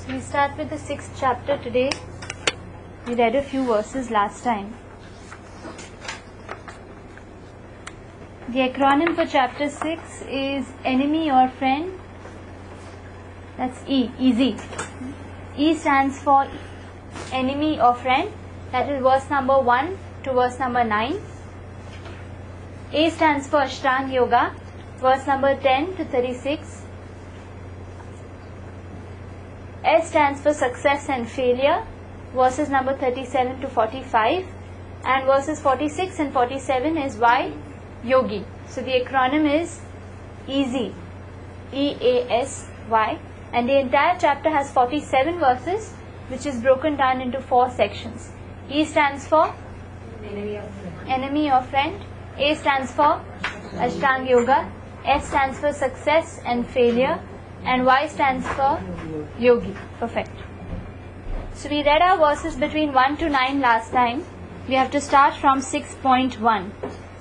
We start with the 6th chapter today. We read a few verses last time. The acronym for chapter 6 is enemy or friend. That's E, easy. E stands for enemy or friend. That is verse number 1 to verse number 9. A stands for Ashtanga Yoga, verse number 10 to 36. S stands for success and failure, verses number 37 to 45, and verses 46 and 47 is Y, Yogi. So the acronym is EASY, EASY, and the entire chapter has 47 verses, which is broken down into 4 sections. E stands for enemy or friend. A stands for Ashtanga Yoga. S stands for success and failure, and Y stands for Yogi. Perfect. So we read our verses between 1 to 9 last time. We have to start from 6.1.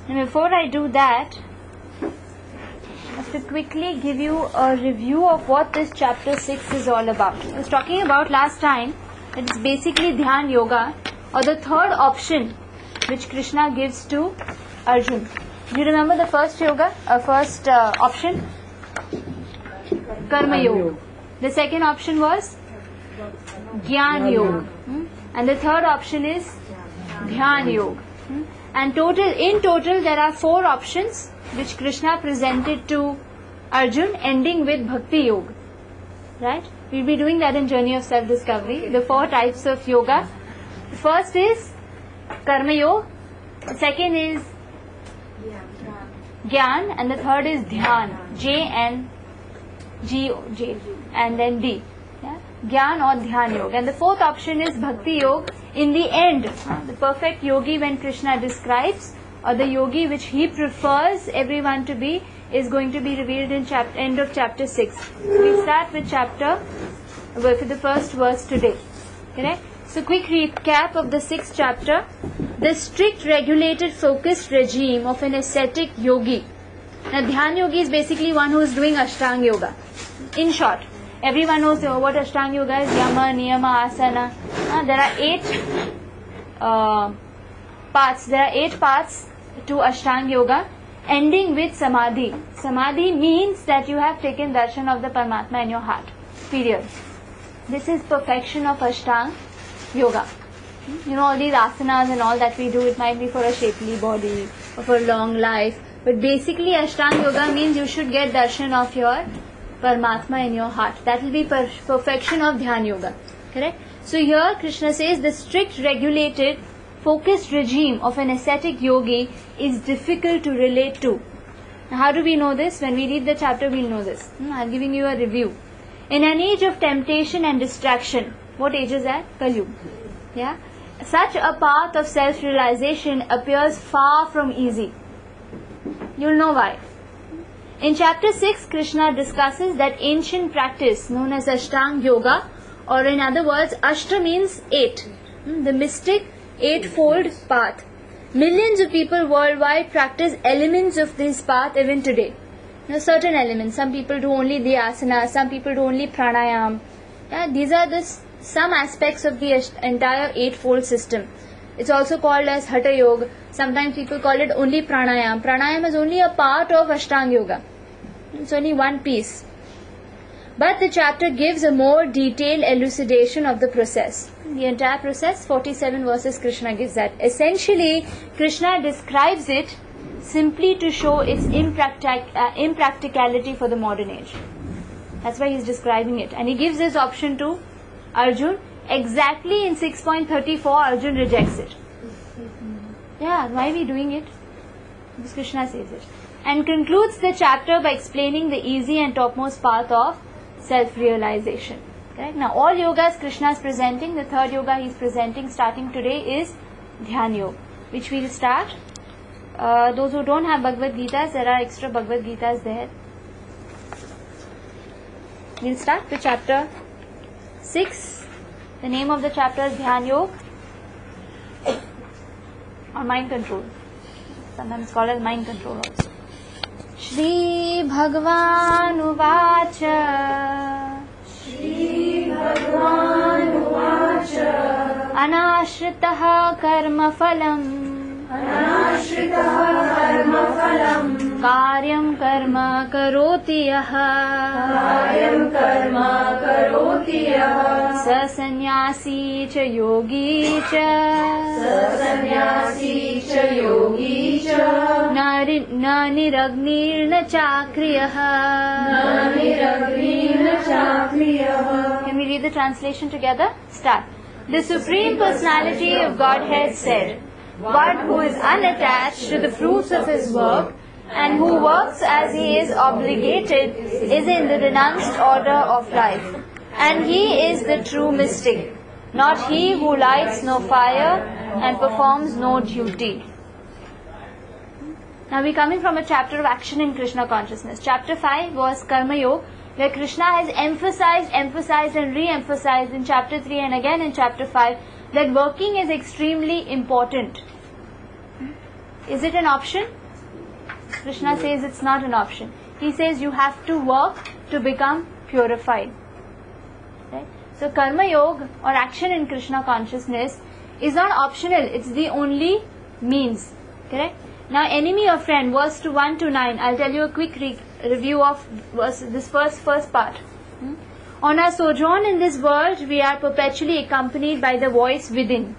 And before I do that, I have to quickly give you a review of what this chapter 6 is all about. I was talking about last time that it's basically Dhyan Yoga, or the third option which Krishna gives to Arjun. Do you remember the first yoga, first option? Karma Yoga. The second option was Jnana Yoga. And the third option is Dhyan Yoga. And in total there are 4 options which Krishna presented to Arjun, ending with Bhakti Yoga. Right? We'll be doing that in Journey of Self-Discovery. The 4 types of yoga. The first is Karma Yoga. The second is Gyan, and the third is Dhyan, J and then D. Yeah? Gyan or Dhyan Yoga. And the 4th option is Bhakti Yoga. In the end, the perfect yogi when Krishna describes, or the yogi which he prefers everyone to be, is going to be revealed in end of chapter 6. So we start with the first verse today. Correct? So quick recap of the 6th chapter. The strict, regulated, focused regime of an ascetic yogi. Now Dhyan Yogi is basically one who is doing Ashtanga Yoga. In short, everyone knows what Ashtanga Yoga is. Yama, Niyama, Asana. There are 8 paths. There are 8 paths to Ashtanga Yoga, ending with Samadhi. Samadhi means that you have taken darshan of the Paramatma in your heart. Period. This is perfection of Ashtanga Yoga. You know, all these asanas and all that we do, it might be for a shapely body or for a long life. But basically Ashtanga Yoga means you should get darshan of your Paramatma in your heart. That will be perfection of Dhyan Yoga. Correct? So here Krishna says the strict, regulated, focused regime of an ascetic yogi is difficult to relate to. Now, how do we know this? When we read the chapter, we'll know this. I'm giving you a review. In an age of temptation and distraction, what age is that? Kali Yuga. Yeah? Such a path of self-realization appears far from easy. You'll know why. In chapter 6, Krishna discusses that ancient practice known as Ashtanga Yoga, or in other words, Ashta means 8. The mystic 8-fold path. Millions of people worldwide practice elements of this path even today. Now, certain elements. Some people do only the asana, some people do only pranayam. Yeah, these are some aspects of the entire 8-fold system. It's also called as Hatha Yoga. Sometimes people call it only pranayam. Pranayam is only a part of Ashtanga Yoga. It's only one piece. But the chapter gives a more detailed elucidation of the process. The entire process, 47 verses, Krishna gives that. Essentially, Krishna describes it simply to show its impracticality for the modern age. That's why he's describing it. And he gives this option to Arjun. Exactly in 6.34, Arjun rejects it. Yeah, why are we doing it? Because Krishna says it. And concludes the chapter by explaining the easy and topmost path of self-realization. Correct? Now, all yogas Krishna is presenting. The third yoga he is presenting starting today is Dhyan Yoga, which we will start. Those who don't have Bhagavad Gitas, there are extra Bhagavad Gitas there. We'll start with chapter 6. The name of the chapter is Dhyan Yoga, or mind control. Sometimes called as mind control also. Shri Bhagavan Uvacha. Shri Bhagavan Anashritah karma phalam. Anashritah karma phalam. Karyam karma karoti yaha. Karyam karma karoti yaha. Sa sannyasi cha yogi cha. Sa sannyasi cha yogi cha. Na niragnir na chakriyaha. Na niragnir na chakriyaha. Can we read the translation together? Start. The Supreme Personality of Godhead said, one who is unattached to the fruits of his work and who works as he is obligated is in the renounced order of life, and he is the true mystic, not he who lights no fire and performs no duty. Now we are coming from a chapter of action in Krishna consciousness. Chapter 5 was Karma Yoga, where Krishna has emphasized and re-emphasized in chapter 3 and again in chapter 5 that working is extremely important. Is it an option? Krishna says it's not an option. He says you have to work to become purified. Right? So Karma Yoga or action in Krishna consciousness is not optional, it's the only means. Correct? Now enemy or friend, verse 1 to 9. I'll tell you a quick review of this first part. On our sojourn in this world, we are perpetually accompanied by the voice within.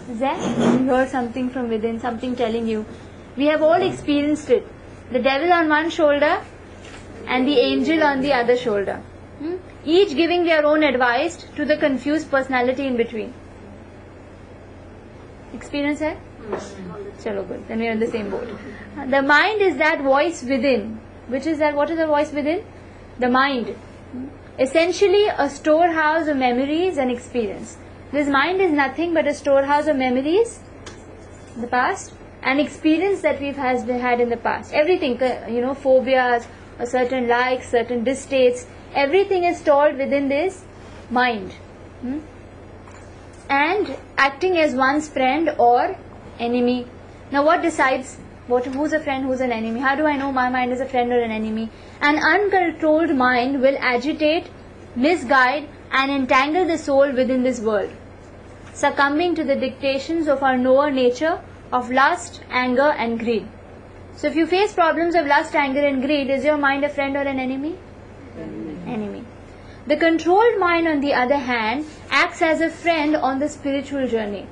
Is there? You hear something from within, something telling you. We have all experienced it. The devil on one shoulder and the angel on the other shoulder. Each giving their own advice to the confused personality in between. Experience hai? Chalo good. Then we are in the same boat. The mind is that voice within. Which is that? What is the voice within? The mind. Essentially a storehouse of memories and experience. This mind is nothing but a storehouse of memories, the past, and experience that we've had in the past. Everything, phobias, a certain likes, certain disstates, everything is stored within this mind. And acting as one's friend or enemy. Now what decides who's a friend, who's an enemy? How do I know my mind is a friend or an enemy? An uncontrolled mind will agitate, misguide and entangle the soul within this world, succumbing to the dictations of our lower nature of lust, anger and greed. So if you face problems of lust, anger and greed, is your mind a friend or an enemy? Enemy. The controlled mind, on the other hand, acts as a friend on the spiritual journey,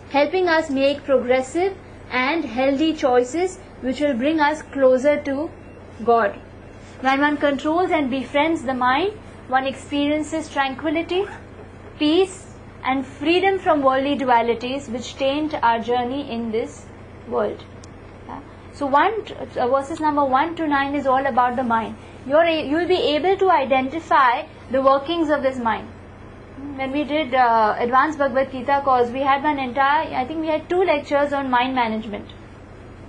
helping us make progressive and healthy choices which will bring us closer to God. When one controls and befriends the mind, one experiences tranquility, peace and freedom from worldly dualities which taint our journey in this world. So verses number 1 to 9 is all about the mind. You'll be able to identify the workings of this mind. When we did Advanced Bhagavad Gita course, we had we had 2 lectures on mind management.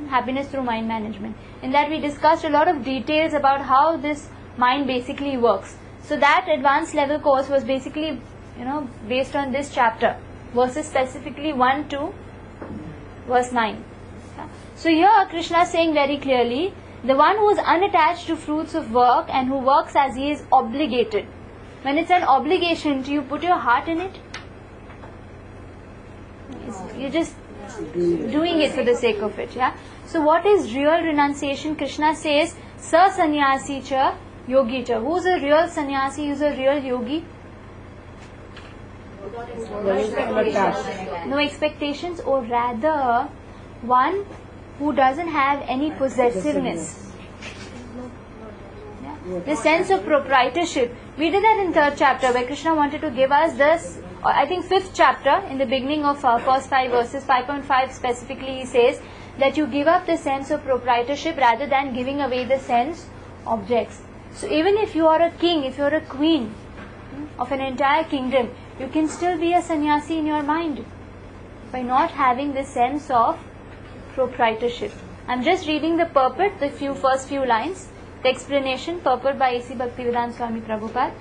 Happiness through mind management. In that we discussed a lot of details about how this mind basically works. So that advanced level course was basically, based on this chapter, verses specifically 1 to verse 9. So here Krishna is saying very clearly, the one who is unattached to fruits of work and who works as he is obligated. When it's an obligation, do you put your heart in it? You're just doing it for the sake of it. Yeah. So what is real renunciation? Krishna says, Sa sannyasi cha yogi cha. Who's a real sannyasi? Who's a real yogi? No expectations, or rather one who doesn't have any possessiveness. Yeah. The sense of proprietorship. We did that in 3rd chapter where Krishna wanted to give us this, I think 5th chapter, in the beginning of first 5 verses, 5.5 specifically, he says that you give up the sense of proprietorship rather than giving away the sense objects. So even if you are a king, if you are a queen of an entire kingdom, you can still be a sannyasi in your mind by not having the sense of proprietorship. I'm just reading the purport, the first few lines. The explanation, purport by A.C. Bhaktivedanta Swami Prabhupada.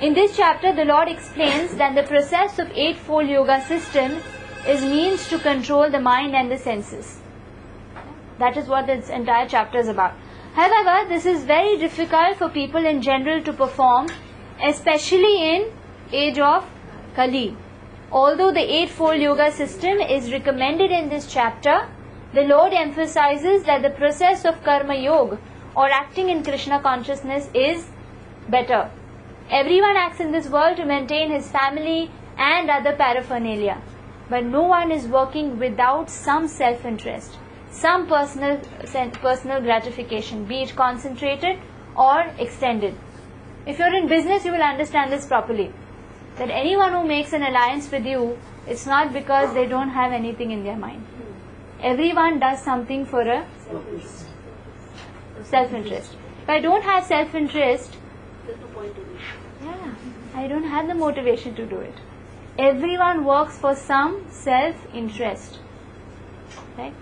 In this chapter, the Lord explains that the process of 8-fold yoga system is means to control the mind and the senses. That is what this entire chapter is about. However, this is very difficult for people in general to perform, especially in age of Kali. Although the Eightfold Yoga system is recommended in this chapter, the Lord emphasizes that the process of Karma Yoga or acting in Krishna consciousness is better. Everyone acts in this world to maintain his family and other paraphernalia, but no one is working without some self-interest, some personal gratification, be it concentrated or extended. If you're in business, you will understand this properly. That anyone who makes an alliance with you, it's not because they don't have anything in their mind. Everyone does something for a self-interest. If I don't have self-interest, I don't have the motivation to do it. Everyone works for some self-interest, right?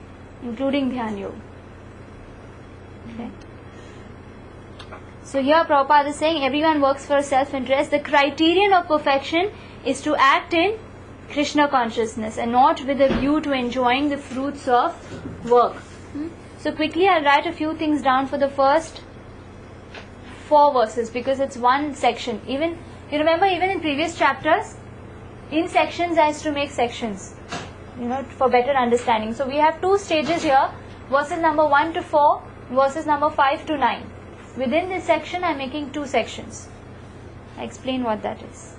Including Dhyan Yoga. Okay. So here Prabhupada is saying everyone works for self-interest. The criterion of perfection is to act in Krishna consciousness and not with a view to enjoying the fruits of work. So quickly I'll write a few things down for the first 4 verses because it's one section. Even you remember, even in previous chapters, in sections I used to make sections, for better understanding. So we have 2 stages here, verses number 1 to 4, verses number 5 to 9. Within this section I am making 2 sections. I explain what that is.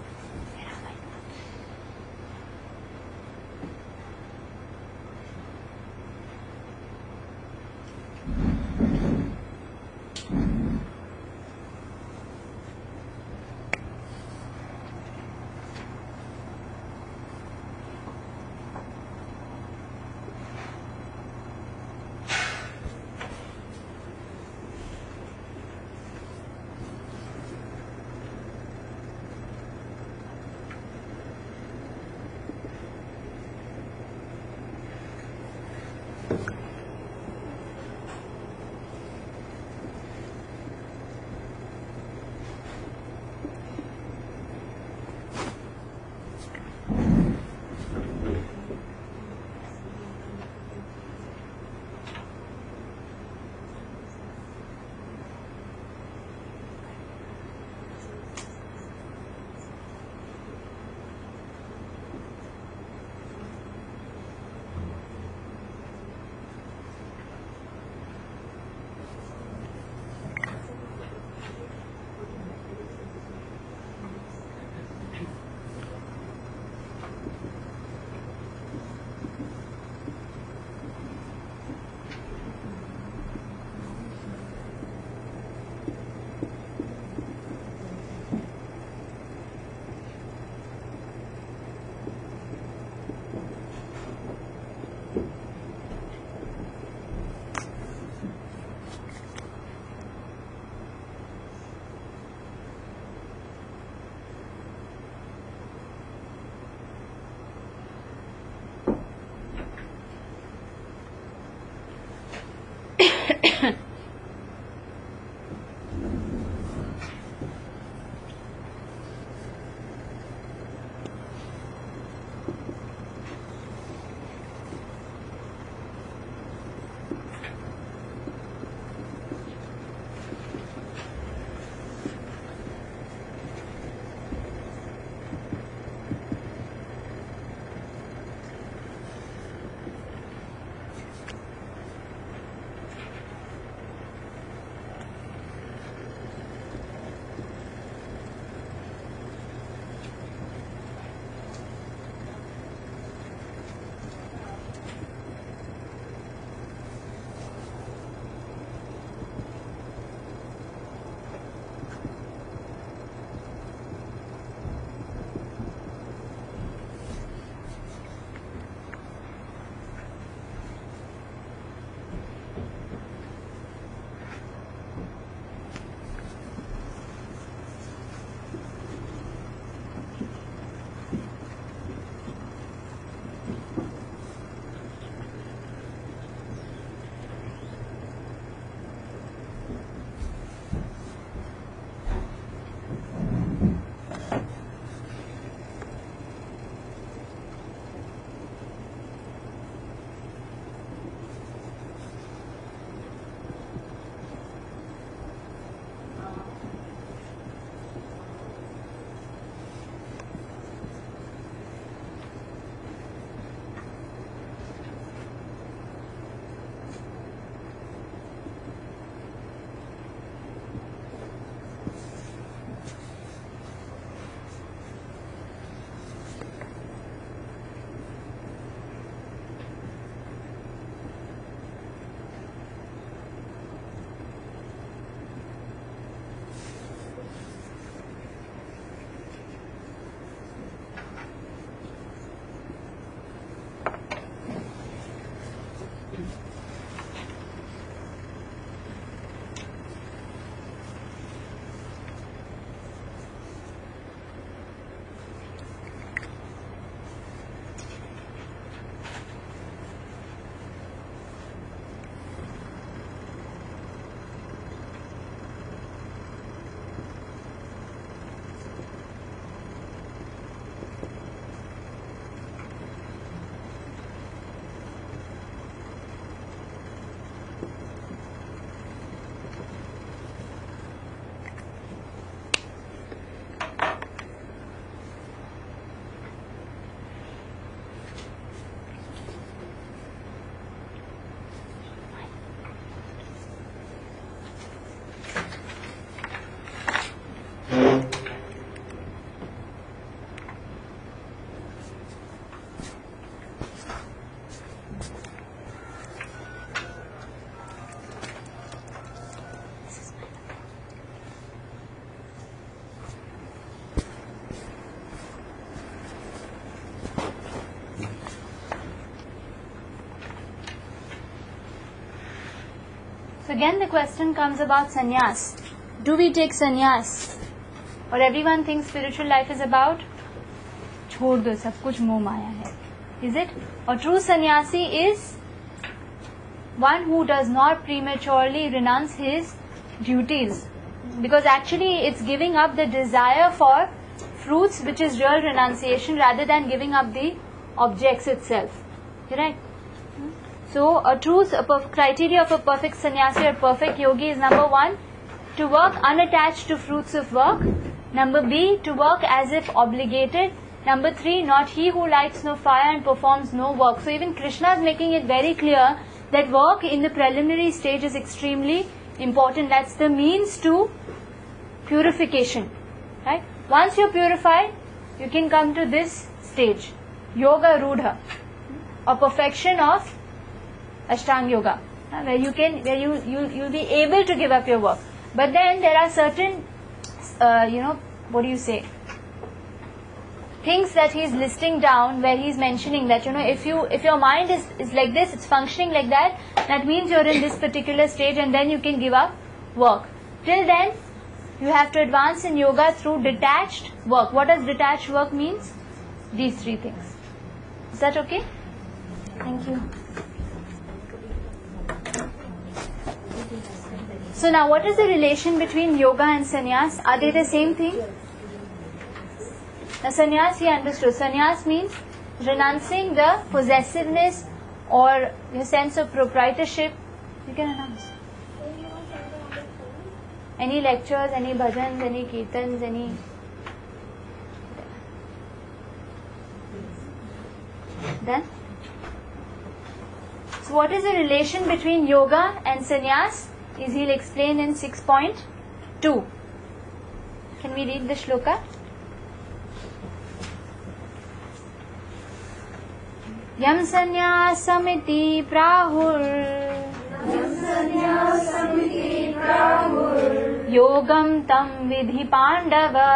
So again the question comes about sannyas. Do we take sannyas? Or everyone thinks spiritual life is about छोड़ दो सब कुछ मोह माया है. Is it? A true sannyasi is one who does not prematurely renounce his duties, because actually it's giving up the desire for fruits, which is real renunciation, rather than giving up the objects itself. Correct? So a criteria of a perfect sannyasi or perfect yogi is: number 1, to work unattached to fruits of work; number B, to work as if obligated; number 3, not he who lights no fire and performs no work. So even Krishna is making it very clear that work in the preliminary stage is extremely important. That's the means to purification. Right? Once you're purified, you can come to this stage, Yoga Rudha, or perfection of Ashtanga Yoga, where you'll be able to give up your work. But then there are certain, things that he's listing down, where he's mentioning that, if your mind is like this, it's functioning like that, that means you're in this particular stage, and then you can give up work. Till then, you have to advance in yoga through detached work. What does detached work means? These 3 things. Is that okay? Thank you. So now, what is the relation between yoga and sannyas? Are they the same thing? Now, sannyas, he understood. Sannyas means renouncing the possessiveness or the sense of proprietorship. You can announce. Any lectures, any bhajans, any kirtans, any... Done? So what is the relation between yoga and sannyas? Is he'll explain in 6.2. Can we read the shloka? Yam sanyasamiti prahur Yogam tam vidhi pandava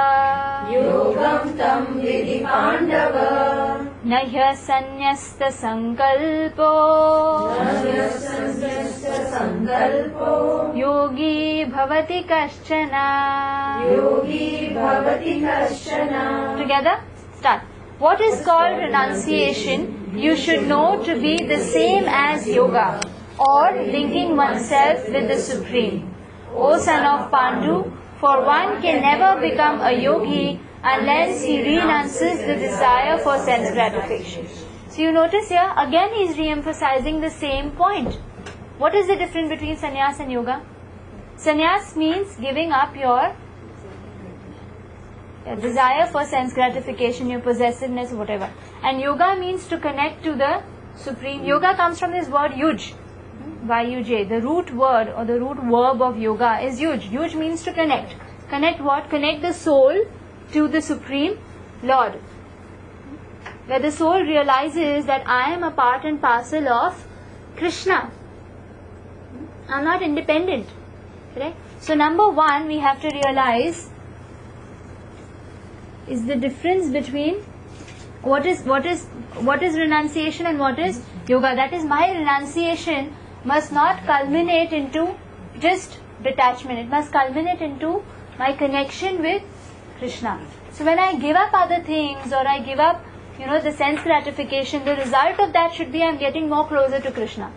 Nahya sanyasta sankalpo Yogi bhavati kaschana. Together? Start. What is called renunciation, you should know to be the same as yoga, or linking oneself with the Supreme. O son of Pandu, for one can never become a yogi unless he renounces the desire for sense gratification. So you notice here, again he is re-emphasizing the same point. What is the difference between sannyas and yoga? Sannyas means giving up your desire for sense gratification, your possessiveness, whatever. And yoga means to connect to the Supreme. Yoga comes from this word yuj. Y-U-J. The root word or the root verb of yoga is yuj. Yuj means to connect. Connect what? Connect the soul to the Supreme Lord. Where the soul realizes that I am a part and parcel of Krishna. I am not independent. Correct? So number 1, we have to realize is the difference between what is renunciation and what is yoga. That is, my renunciation must not culminate into just detachment. It must culminate into my connection with Krishna. So when I give up other things, or I give up, the sense gratification, the result of that should be I am getting more closer to Krishna.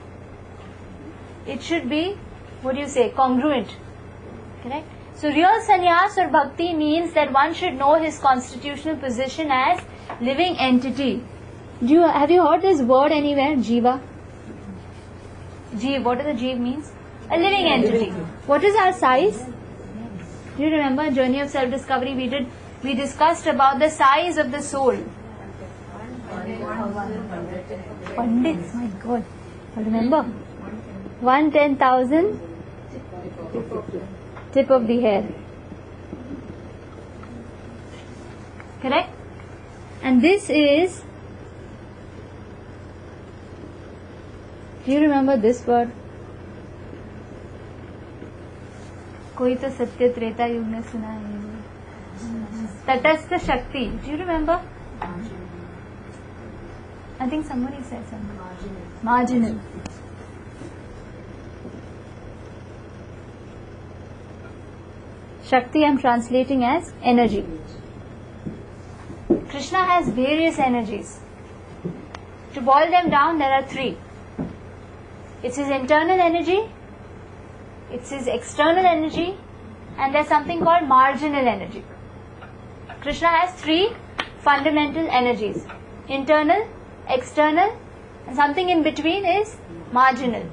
It should be, congruent. Correct? So real sannyas or bhakti means that one should know his constitutional position as living entity. Have you heard this word anywhere? Jiva. Jeev. What does the jeev means? A living entity. What is our size? Do you remember Journey of Self-Discovery? We discussed about the size of the soul. Pandits, my God. I remember. 1/10,000 tip of the hair. Correct? And this is, do you remember this word? कोई तो सत्य त्रेता युग में सुना है. तटस्थ शक्ति. Do you remember? I think somebody said something. Marginal. Shakti I am translating as energy. Krishna has various energies. To boil them down, there are three. It's his internal energy, it's his external energy, and there's something called marginal energy. Krishna has three fundamental energies: internal, external, and something in between is marginal.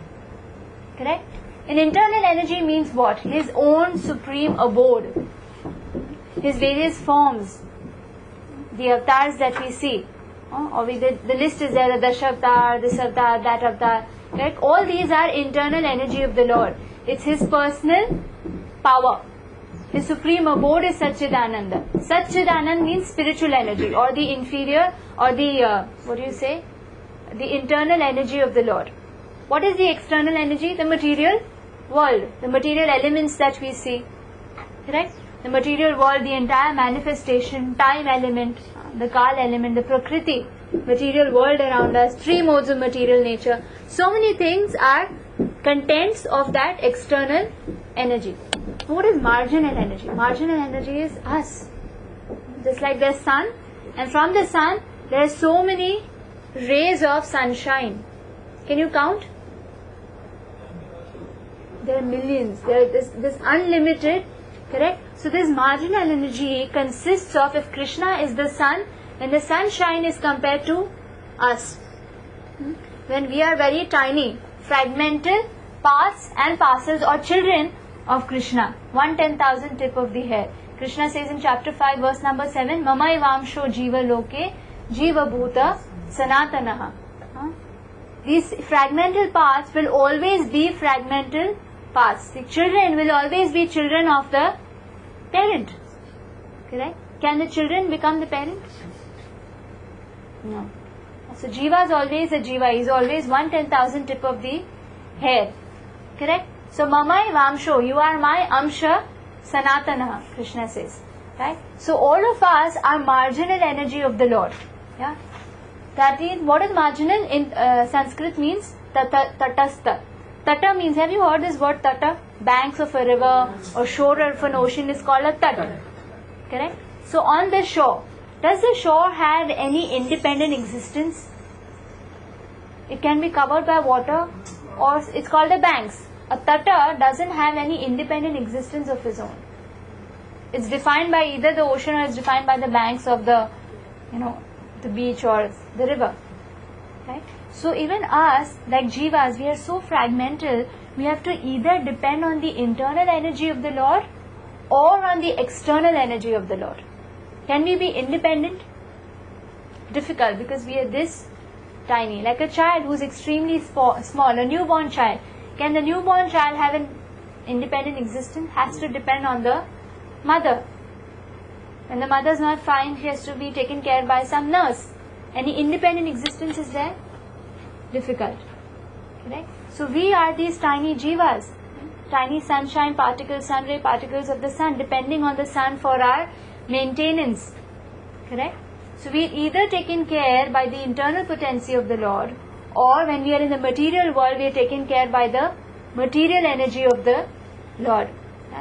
Correct? An internal energy means what? His own supreme abode, his various forms, the avatars that we see. The list is there: the Dashavatar, this avatar, that avatar. Right? All these are internal energy of the Lord. It's his personal power. His supreme abode is Satchidananda. Satchidananda means spiritual energy, or the inferior, or the the internal energy of the Lord. What is the external energy? The material world, the material elements that we see. Correct? The material world, the entire manifestation, time element, the Kal element, the Prakriti, material world around us, three modes of material nature. So many things are contents of that external energy. What is marginal energy? Marginal energy is us. Just like there's sun, and from the sun there are so many rays of sunshine. Can you count? There are millions. There is this unlimited. Correct? So this marginal energy consists of, if Krishna is the sun, then the sunshine is compared to us. When we are very tiny, fragmental parts and parcels or children of Krishna, 1/10,000th tip of the hair. Krishna says in chapter 5 verse number 7, Mamai Vamsho Jiva Loke Jiva Bhuta Sanatanaha. These fragmental parts will always be fragmental parts. The children will always be children of the parent. Correct? Can the children become the parent? No. So Jiva is always a Jiva. He is always 1/10,000th tip of the hair. Correct? So Mamai Vamsho, you are my Amsha Sanatana, Krishna says. Right? So all of us are marginal energy of the Lord. Yeah. That is, what is marginal in Sanskrit means tatastha. Tata means, have you heard this word tata? Banks of a river or shore of an ocean is called a tata. Correct? So on the shore, does the shore have any independent existence? It can be covered by water, or it's called the banks. A tata doesn't have any independent existence of its own. It's defined by either the ocean or it's defined by the banks of the, the beach or the river. Right? So even us, like jivas, we are so fragmental, we have to either depend on the internal energy of the Lord or on the external energy of the Lord. Can we be independent? Difficult, because we are this tiny. Like a child who is extremely small, a newborn child. Can the newborn child have an independent existence? Has to depend on the mother. When the mother is not fine, she has to be taken care by some nurse. Any independent existence is there? Difficult. Correct? So we are these tiny jivas, tiny sunshine particles, sun ray particles of the sun, depending on the sun for our maintenance. Correct? So we are either taken care by the internal potency of the Lord, or when we are in the material world, we are taken care by the material energy of the Lord.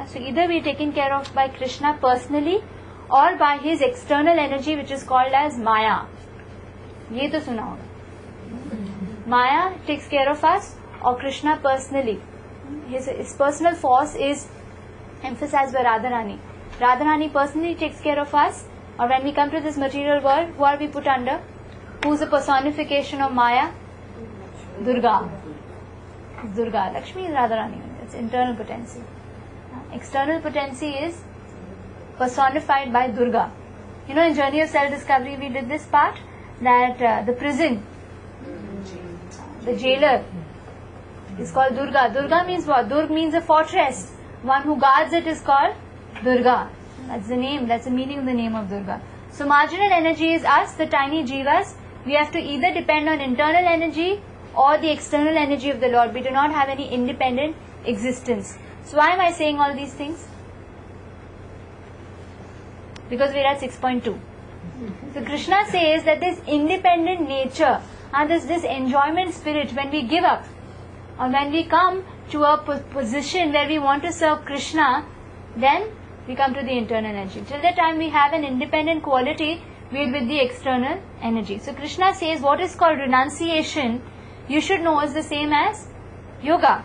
So either we are taken care of by Krishna personally, or by his external energy, which is called as Maya. ये तो सुना होगा. Maya takes care of us, or Krishna personally. His personal force is emphasized by Radharani. Radharani personally takes care of us, or when we come to this material world, who are we put under? Who is the personification of Maya? Durga. Durga. Lakshmi is Radharani. It's internal potency. External potency is personified by Durga. In Journey of Self-Discovery, we did this part, that the prison, the jailer, is called Durga. Durga means what? Durg means a fortress. One who guards it is called Durga. That's the name, that's the meaning of the name of Durga. So marginal energy is us, the tiny jivas. We have to either depend on internal energy or the external energy of the Lord. We do not have any independent existence. So why am I saying all these things? Because we are at 6.2. So Krishna says that this independent nature and this enjoyment spirit, when we give up, or when we come to a position where we want to serve Krishna, then we come to the internal energy. Till the time we have an independent quality, we are with the external energy. So Krishna says what is called renunciation, you should know, is the same as yoga.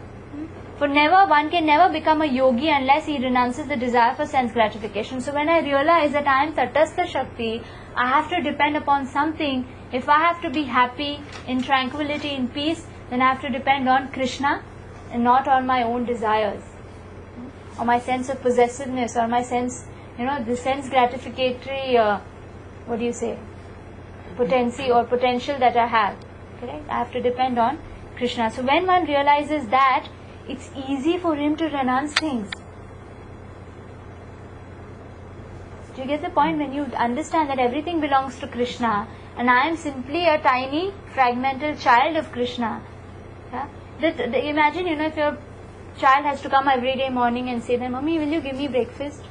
For one can never become a yogi unless he renounces the desire for sense gratification. So when I realize that I am Tatastha Shakti, I have to depend upon something. If I have to be happy, in tranquility, in peace, then I have to depend on Krishna and not on my own desires, or my sense of possessiveness, or my sense, the sense gratificatory, potency or potential that I have. Correct? I have to depend on Krishna. So when one realizes that, it's easy for him to renounce things. Do you get the point? When you understand that everything belongs to Krishna and I am simply a tiny fragmental child of Krishna. Yeah? Imagine, if your child has to come every day morning and say, Mommy, will you give me breakfast?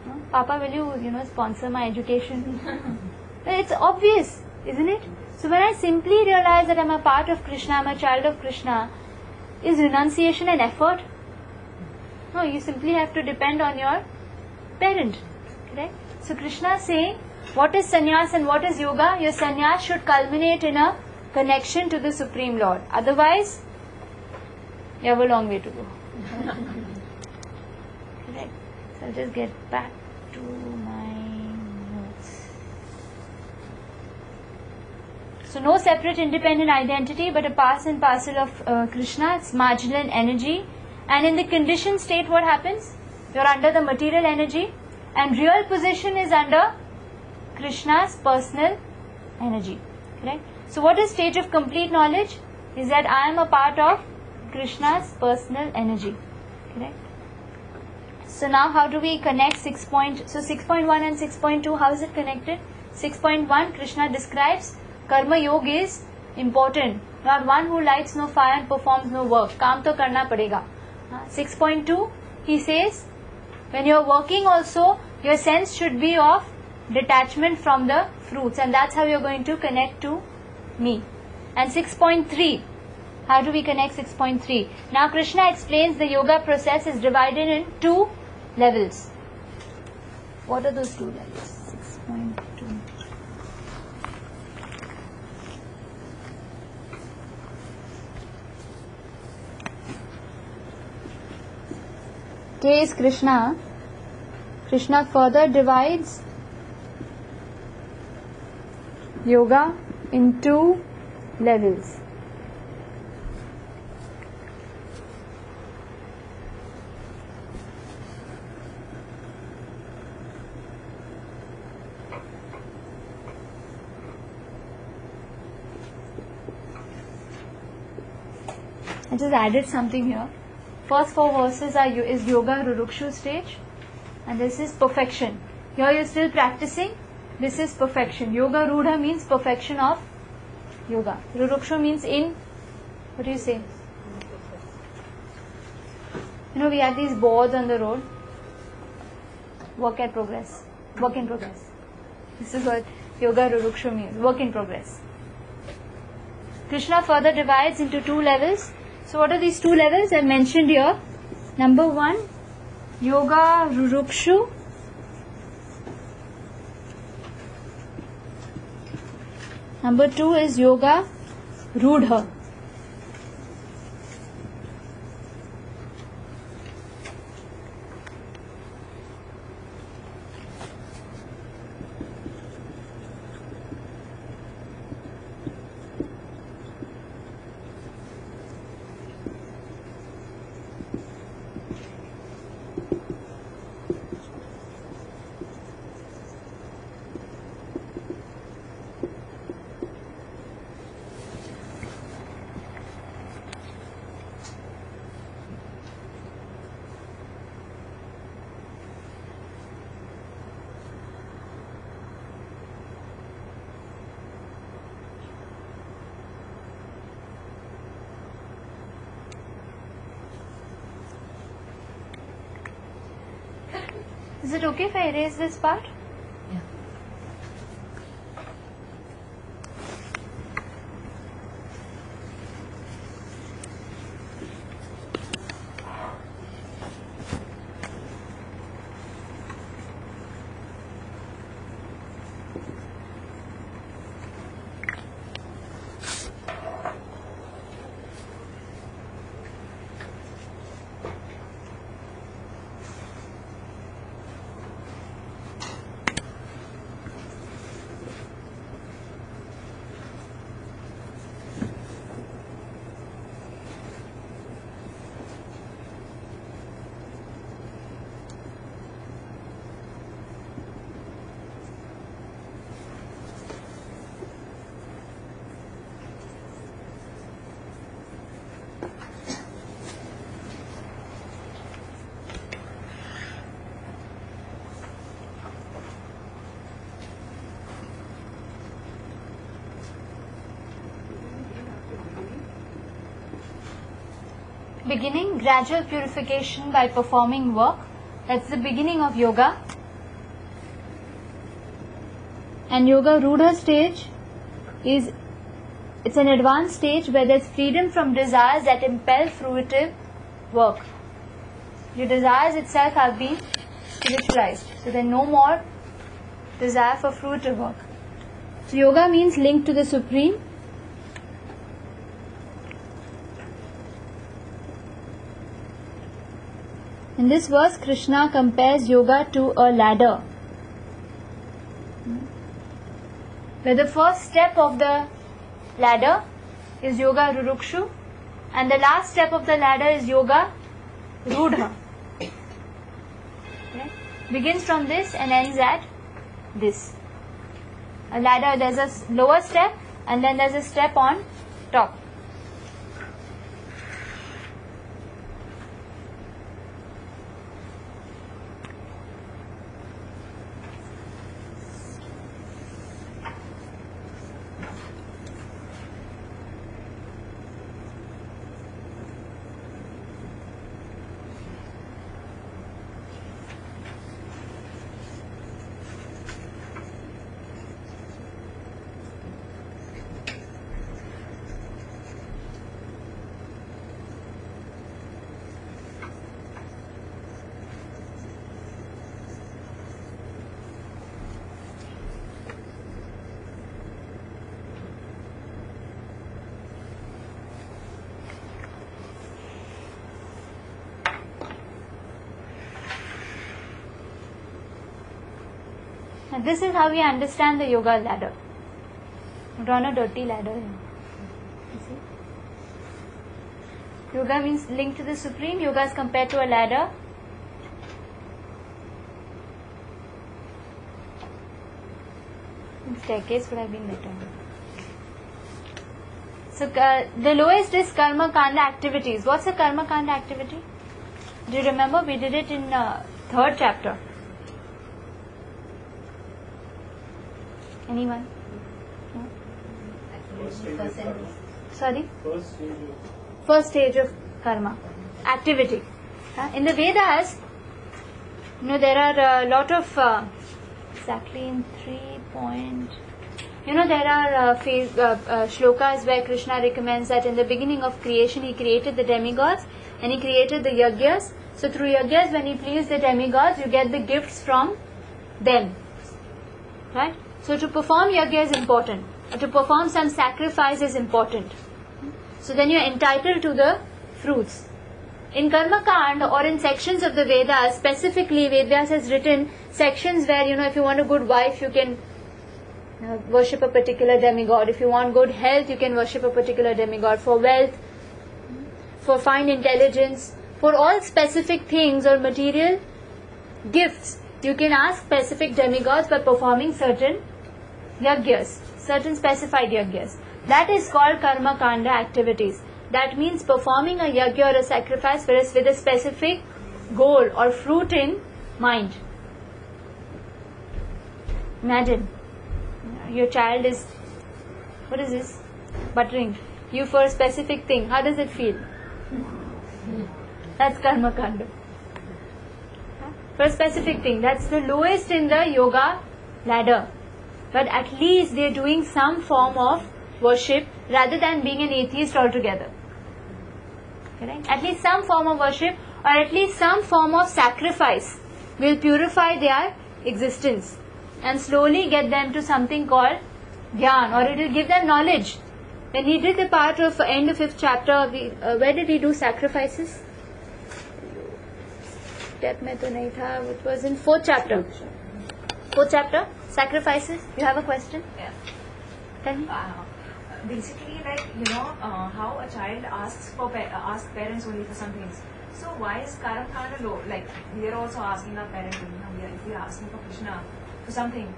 No? Papa, will you, sponsor my education? It's obvious, isn't it? So when I simply realize that I'm a part of Krishna, I'm a child of Krishna, is renunciation an effort? No, you simply have to depend on your parent. Correct? So Krishna is saying, what is sannyas and what is yoga? Your sannyas should culminate in a connection to the Supreme Lord. Otherwise, you have a long way to go. Correct? So I'll just get back to my notes. So no separate independent identity, but a part and parcel of Krishna. It's marginal energy. And in the conditioned state, what happens? You're under the material energy, and real position is under Krishna's personal energy. Correct? So what is stage of complete knowledge? Is that I am a part of Krishna's personal energy. Correct? So now how do we connect 6.1 and 6.2? How is it connected? 6.1, Krishna describes Karma Yoga is important. Not one who lights no fire and performs no work. Kaam to karna padega. 6.2, he says, when you are working also, your sense should be of detachment from the fruits, and that's how you are going to connect to me. And 6.3, how do we connect 6.3? Now Krishna explains the yoga process is divided in 2 levels. What are those 2 levels? 6.2. K is Krishna. Krishna further divides yoga in 2 levels. I just added something here. First 4 verses is Yoga Rurukshu stage, and this is perfection. Here you are still practicing. This is perfection. Yoga Rudha means perfection of yoga. Rurukshu means what do you say? We have these boards on the road. Work in progress. This is what Yoga Rurukshu means. Work in progress. Krishna further divides into 2 levels. So what are these 2 levels I mentioned here? Number 1, Yoga Rurukshu. Number 2 is Yoga Rudha. Is it okay if I erase this part? Yeah. Beginning, gradual purification by performing work. That's the beginning of yoga. And yoga rudha stage is, it's an advanced stage where there's freedom from desires that impel fruitive work. Your desires itself have been spiritualized. So there's no more desire for fruitive work. So yoga means linked to the Supreme. In this verse, Krishna compares yoga to a ladder, where the first step of the ladder is yoga rurukshu, and the last step of the ladder is yoga rudha. Okay? Begins from this and ends at this. A ladder, there's a lower step and then there's a step on top. And this is how we understand the yoga ladder. Not on a dirty ladder. You see? Yoga means linked to the Supreme. Yoga is compared to a ladder. Staircase would have been better. So the lowest is karma kanda activities. What's a karma kanda activity? Do you remember? We did it in third chapter. Anyone? No? Sorry? First stage of karma. Activity. In the Vedas, there are a lot of, exactly in 3 point, there are shlokas where Krishna recommends that in the beginning of creation he created the demigods and he created the yajnas. So through yajnas, when he pleased the demigods, you get the gifts from them. Right? So to perform yajna is important. To perform some sacrifice is important. So then you are entitled to the fruits. In Karma Kand or in sections of the Vedas, specifically Vedas has written sections where, if you want a good wife, you can worship a particular demigod. If you want good health, you can worship a particular demigod. For wealth, for fine intelligence, for all specific things or material gifts, you can ask specific demigods by performing certain yajnas, certain specified yajnas. That is called karma kanda activities. That means performing a yajna or a sacrifice with a specific goal or fruit in mind. Imagine, your child is, what is this? Buttering you for a specific thing. How does it feel? That's karma kanda. For a specific thing. That's the lowest in the yoga ladder. But at least they're doing some form of worship rather than being an atheist altogether. Correct? At least some form of worship or at least some form of sacrifice will purify their existence. and slowly get them to something called Dhyan, or it will give them knowledge. When he did the part of end of 5th chapter, where did he do sacrifices? Step mein to nahi tha, which was in 4th chapter. 4th chapter, sacrifices. You have a question? Yeah. Tell me. Basically, like, how a child asks parents only for some things. So why is Karam Khana low? Like, we are also asking our parents, if we are asking for Krishna for something,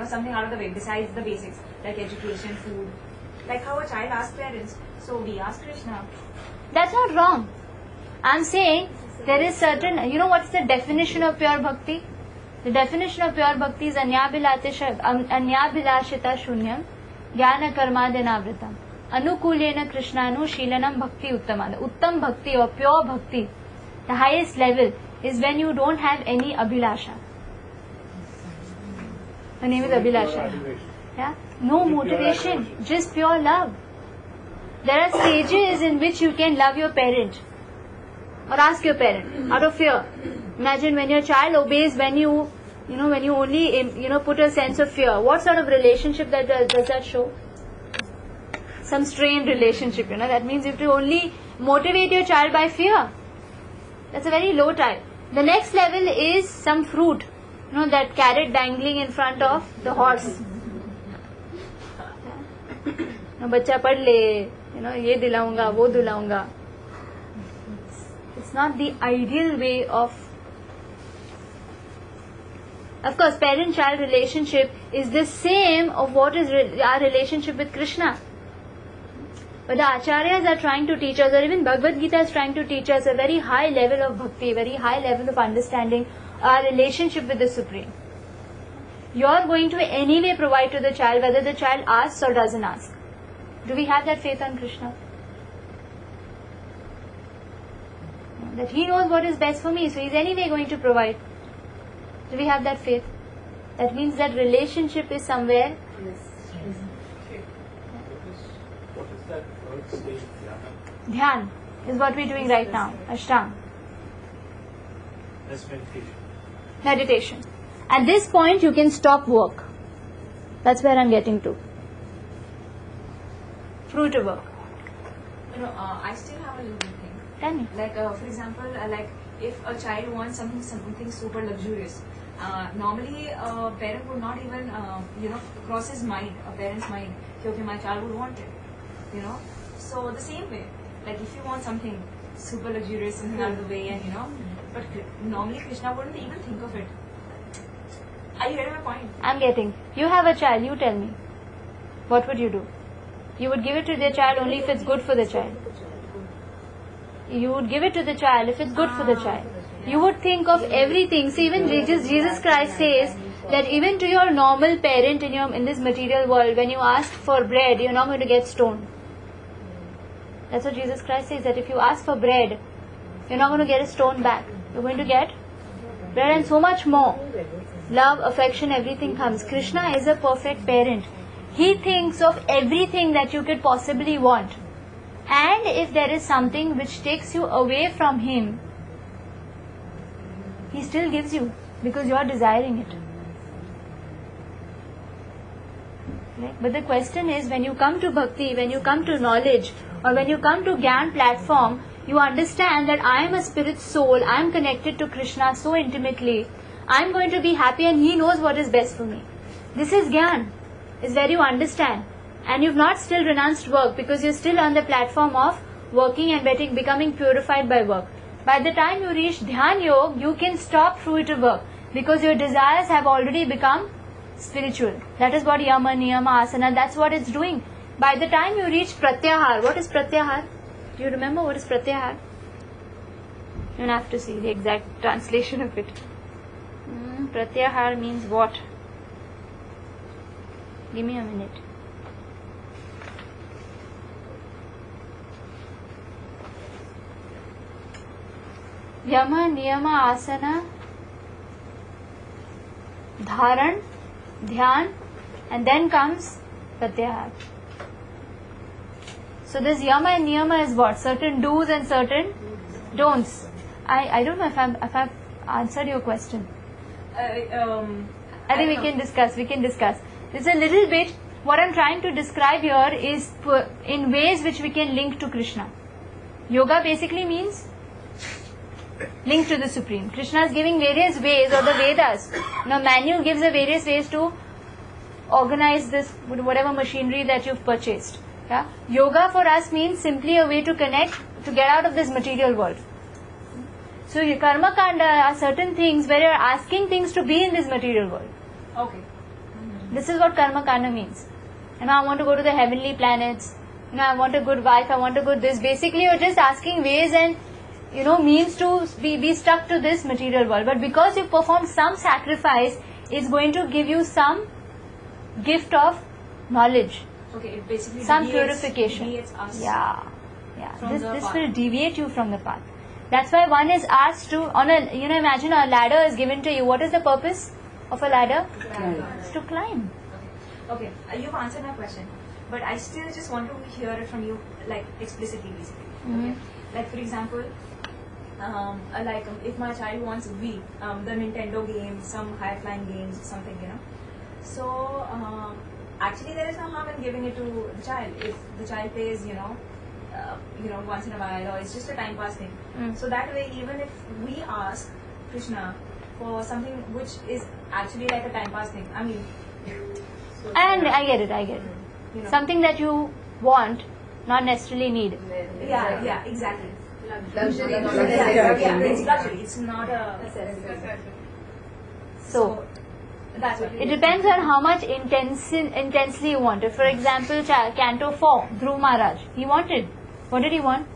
something out of the way besides the basics, like education, food. Like how a child asks parents. So we ask Krishna. That's not wrong. I'm saying there is certain, what is the definition of pure bhakti? The definition of pure bhakti is anyabhilashita shunyam jnana karmadena anukulena krishnanu shilanam bhakti uttamana. Uttam bhakti or pure bhakti, the highest level, is when you don't have any abhilasha. Her name is Abhilasha. Yeah? No motivation, just pure love. There are stages in which you can love your parent or ask your parent out of fear. Imagine when your child obeys when you only put a sense of fear. What sort of relationship does that show? Some strained relationship. That means you have to only motivate your child by fear. That's a very low type. The next level is some fruit. That carrot dangling in front of the horse. बच्चा पढ़ ले, ये दिलाऊंगा, वो दिलाऊंगा. It's not the ideal way of course, parent-child relationship is the same of what is our relationship with Krishna. But the acharyas are trying to teach us, or even Bhagavad Gita is trying to teach us a very high level of bhakti, very high level of understanding our relationship with the Supreme. You are going to anyway provide to the child whether the child asks or doesn't ask. Do we have that faith on Krishna? That he knows what is best for me, so he is anyway going to provide. Do we have that faith? That means that relationship is somewhere. What is that third stage? Dhyan is what we are doing right now. Ashtanga. That's meditation. Meditation. At this point you can stop work. That's where I'm getting to. Fruit of work. I still have a little thing. Tell me. Like, for example, like if a child wants something super luxurious, normally a parent would not even, cross his mind, a parent's mind, okay, my child would want it, So the same way, like if you want something super luxurious, something out of the way, and but normally Krishna wouldn't even think of it. Are you getting my point? I'm getting. You have a child, you tell me. What would you do? You would give it to the child only if it's good for the child. You would give it to the child if it's good for the child. You would think of everything. See, even Jesus Christ says that even to your normal parent in this material world, when you ask for bread, you're not going to get stoned. That's what Jesus Christ says, that if you ask for bread, you're not going to get a stone back. You're going to get bread and so much more. Love, affection, everything comes. Krishna is a perfect parent. He thinks of everything that you could possibly want. And if there is something which takes you away from him, he still gives you because you are desiring it. Right? But the question is, when you come to bhakti, when you come to knowledge, or when you come to Gyan platform, you understand that I am a spirit soul, I am connected to Krishna so intimately, I am going to be happy and he knows what is best for me. This is Gyan. Is where you understand. And you've not still renounced work because you're still on the platform of working and becoming purified by work. By the time you reach Dhyan Yoga, you can stop fruitive work because your desires have already become spiritual. That is what Yama, Niyama, Asana, that's what it's doing. By the time you reach Pratyahar, what is Pratyahar? Do you remember what is Pratyahar? You don't have to see the exact translation of it. Pratyahar means what? Give me a minute. Yama, Niyama, Asana, Dharan, Dhyan, and then comes Pratyahar. So this Yama and Niyama is what? Certain do's and certain don'ts. I don't know if I've answered your question. I think we can discuss. It's a little bit, what I'm trying to describe here is in ways which we can link to Krishna. Yoga basically means link to the Supreme. Krishna is giving various ways, or the Vedas. Now manual gives the various ways to organize this, whatever machinery that you've purchased. Yeah? Yoga for us means simply a way to connect, to get out of this material world. So your karma kanda are certain things where you're asking things to be in this material world. Okay. This is what karma kanda means. I want to go to the heavenly planets. I want a good wife. I want a good this. Basically, you're just asking ways and means to be stuck to this material world. But because you performed some sacrifice, it's going to give you some gift of knowledge. Okay, it basically Some deviates, purification. deviates us. Yeah. From This the path. will deviate you from the path. That's why one is asked to imagine a ladder is given to you. What is the purpose of a ladder? It's to climb. Okay, you've answered my question, but I still just want to hear it from you, like explicitly, basically. Okay, like for example, if my child wants Wii, the Nintendo game, some high flying games, something, So actually, there is no harm in giving it to the child if the child plays, once in a while, or it's just a time pass thing. So that way, even if we ask Krishna for something which is actually like a time pass thing, And I get it. Something that you want, not necessarily need. Yeah, exactly. Luxury. Yeah, it's luxury. It's not a necessity. So That's what it depends on how much intensely you want it. For example, Canto 4, Dhruv Maharaj, he wanted. What did he want?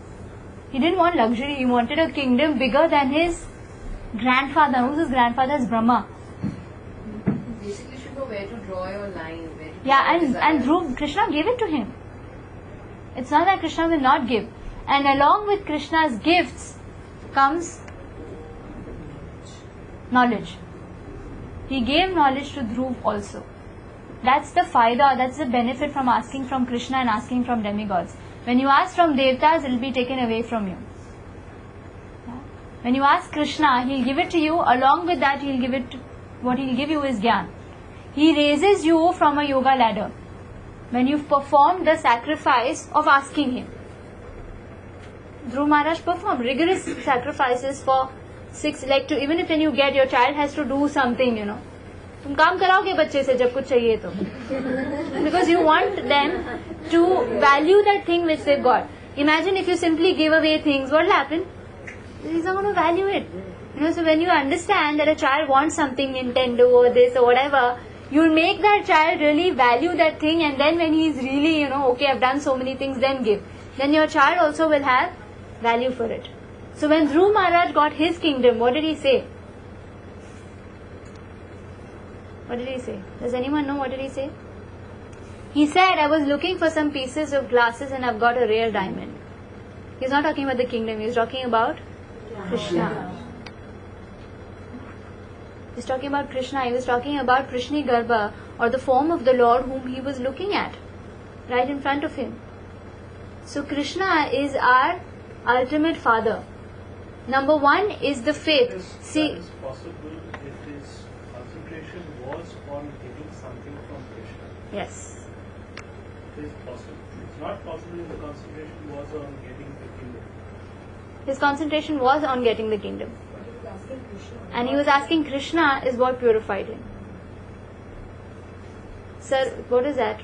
He didn't want luxury. He wanted a kingdom bigger than his grandfather. Who's his grandfather? Is Brahma. Basically, you should know where to draw your line. And Dhruv, Krishna gave it to him. It's not that Krishna will not give. And along with Krishna's gifts comes knowledge. He gave knowledge to Dhruv also. That's the faida, that's the benefit from asking from Krishna and asking from demigods. When you ask from Devtas, it will be taken away from you. When you ask Krishna, he'll give it to you. Along with that, what he'll give you is Gyan. He raises you from a yoga ladder when you've performed the sacrifice of asking him. Dhruv Maharaj performed rigorous sacrifices for 6, even if when you get, your child has to do something, तुम काम कराओगे बच्चे से जब कुछ चाहिए तो, because you want them to value that thing which they've got. Imagine if you simply give away things, what will happen? He's not going to value it. So when you understand that a child wants something, Nintendo or this or whatever, you'll make that child really value that thing, and then when he's really, okay, I've done so many things, then give. Then your child also will have value for it. So when Dhruv Maharaj got his kingdom, what did he say? What did he say? Does anyone know what did he say? He said, I was looking for some pieces of glasses and I've got a rare diamond. He's not talking about the kingdom, he's talking about Krishna. He's talking about Krishna, he was talking about Krishna Garbha, or the form of the Lord whom he was looking at, right in front of him. So Krishna is our ultimate father. Number one is the faith. See, that is possible if his concentration was on getting something from Krishna. yes. It is possible. It's not possible if the concentration was on getting the kingdom. His concentration was on getting the kingdom. And he was asking Krishna is what purified him. Sir, what is that?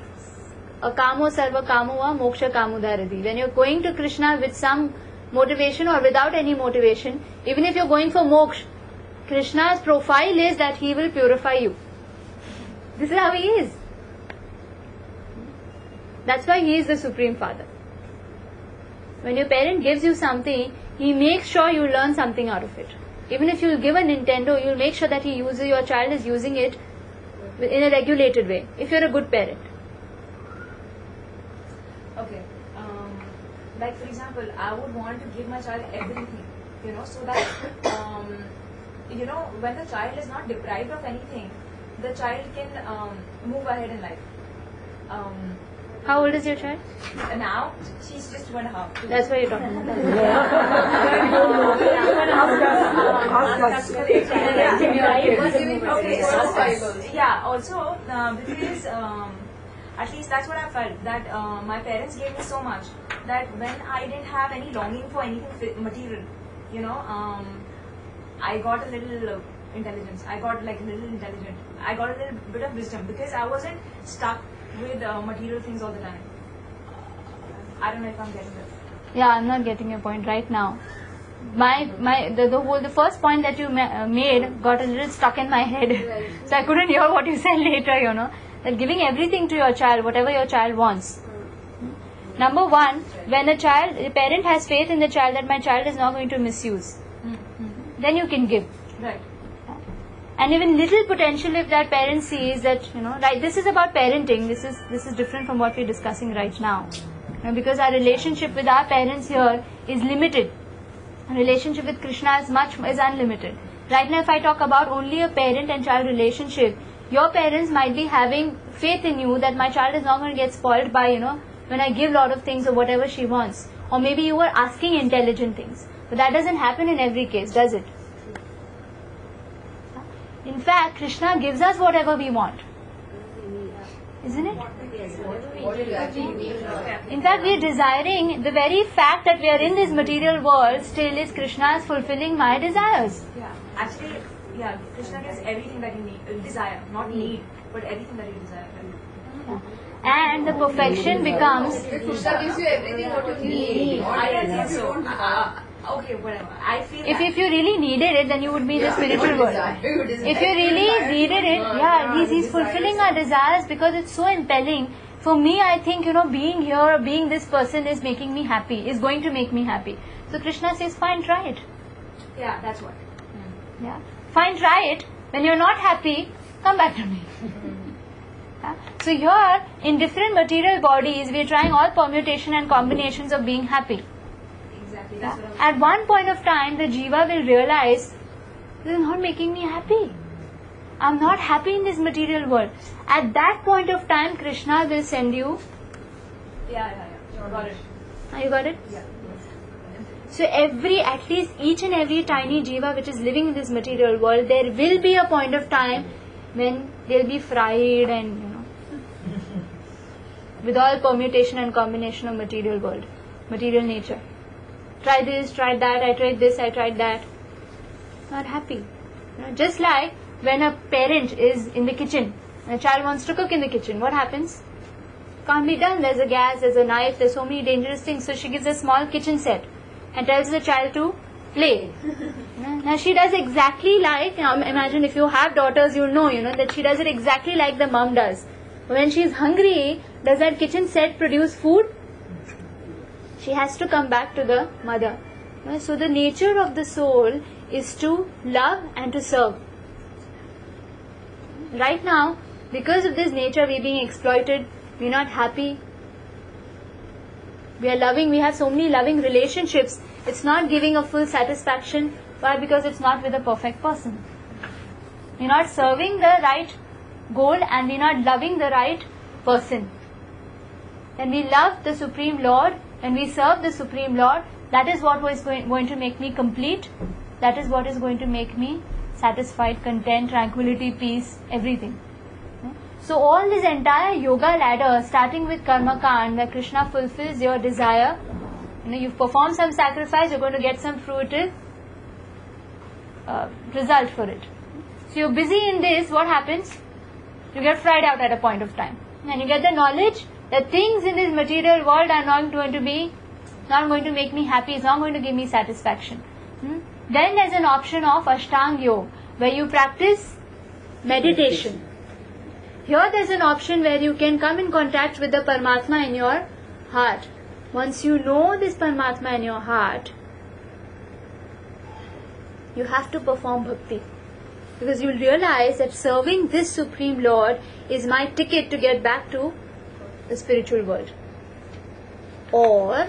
Akamo sarva kamuva moksha kamudharadi. When you're going to Krishna with some motivation or without any motivation, even if you're going for moksha, Krishna's profile is that he will purify you. This is how he is. That's why he is the Supreme Father. When your parent gives you something, he makes sure you learn something out of it. Even if you give a Nintendo, you'll make sure that your child is using it in a regulated way, if you're a good parent. Okay. Like for example, I would want to give my child everything, so that, when the child is not deprived of anything, the child can move ahead in life. How old is your child? Now she's just 1.5. That's what you're talking about. Yeah, also because at least that's what I felt, that my parents gave me so much that when I didn't have any longing for anything material, I got a little intelligence. I got like a little intelligent. I got a little bit of wisdom because I wasn't stuck with material things all the time. I don't know if I'm getting this. Yeah, I'm not getting your point right now. The first point that you made got a little stuck in my head, so I couldn't hear what you said later. That giving everything to your child, whatever your child wants. Number one, when the parent has faith in the child that my child is not going to misuse, then you can give. Right. And even little potential, if that parent sees that, right, this is about parenting. This is different from what we're discussing right now. Because our relationship with our parents here is limited. Our relationship with Krishna is unlimited. Right now, if I talk about only a parent and child relationship, your parents might be having faith in you that my child is not going to get spoiled by, when I give a lot of things or whatever she wants. Or maybe you were asking intelligent things. But that doesn't happen in every case, does it? In fact, Krishna gives us whatever we want. Isn't it? In fact, we are desiring, the very fact that we are in this material world still is Krishna is fulfilling my desires. Yeah, actually, Krishna gives everything that you need, desire, not need, but everything that you desire. Yeah. And the perfection becomes... Krishna gives you everything what you need. I don't think so. Okay, whatever. I feel if you really needed it, then you would be in the spiritual world. If you really needed it, he's fulfilling our desires because it's so impelling. For me, I think, being here, being this person is making me happy, is going to make me happy. So Krishna says, fine, try it. Yeah, that's what. Yeah. Fine, try it. When you're not happy, come back to me. So here, in different material bodies, we are trying all permutation and combinations of being happy. Exactly. That's what At one point of time, the jiva will realize, this is not making me happy. I'm not happy in this material world. At that point of time, Krishna will send you. Yeah. Got it. You got it? Yeah. So at least each and every tiny jiva which is living in this material world, there will be a point of time when they'll be fried and, with all permutation and combination of material world, material nature. Try this, try that, I tried this, I tried that. Not happy. Just like when a parent is in the kitchen and a child wants to cook in the kitchen, what happens? Can't be done. There's a gas, there's a knife, there's so many dangerous things. So she gives a small kitchen set and tells the child to play. Now she does exactly like, imagine if you have daughters, you'll know, that she does it exactly like the mom does. When she's hungry, does that kitchen set produce food? She has to come back to the mother. So the nature of the soul is to love and to serve. Right now, because of this nature, we're being exploited, we're not happy. We are loving, we have so many loving relationships. It's not giving a full satisfaction. Why? Because it's not with a perfect person. We're not serving the right goal and we're not loving the right person. When we love the Supreme Lord, when we serve the Supreme Lord, that is what is going to make me complete. That is what is going to make me satisfied, content, tranquility, peace, everything. So all this entire yoga ladder, starting with Karma Kand, where Krishna fulfills your desire, you've performed some sacrifice, you're going to get some fruitive result for it. So you're busy in this, what happens? You get fried out at a point of time. And you get the knowledge that things in this material world are not going to make me happy, it's not going to give me satisfaction. Then there's an option of Ashtanga Yoga, where you practice meditation. Here there's an option where you can come in contact with the Paramatma in your heart. Once you know this Paramatma in your heart, you have to perform bhakti. Because you'll realize that serving this Supreme Lord is my ticket to get back to the spiritual world. Or,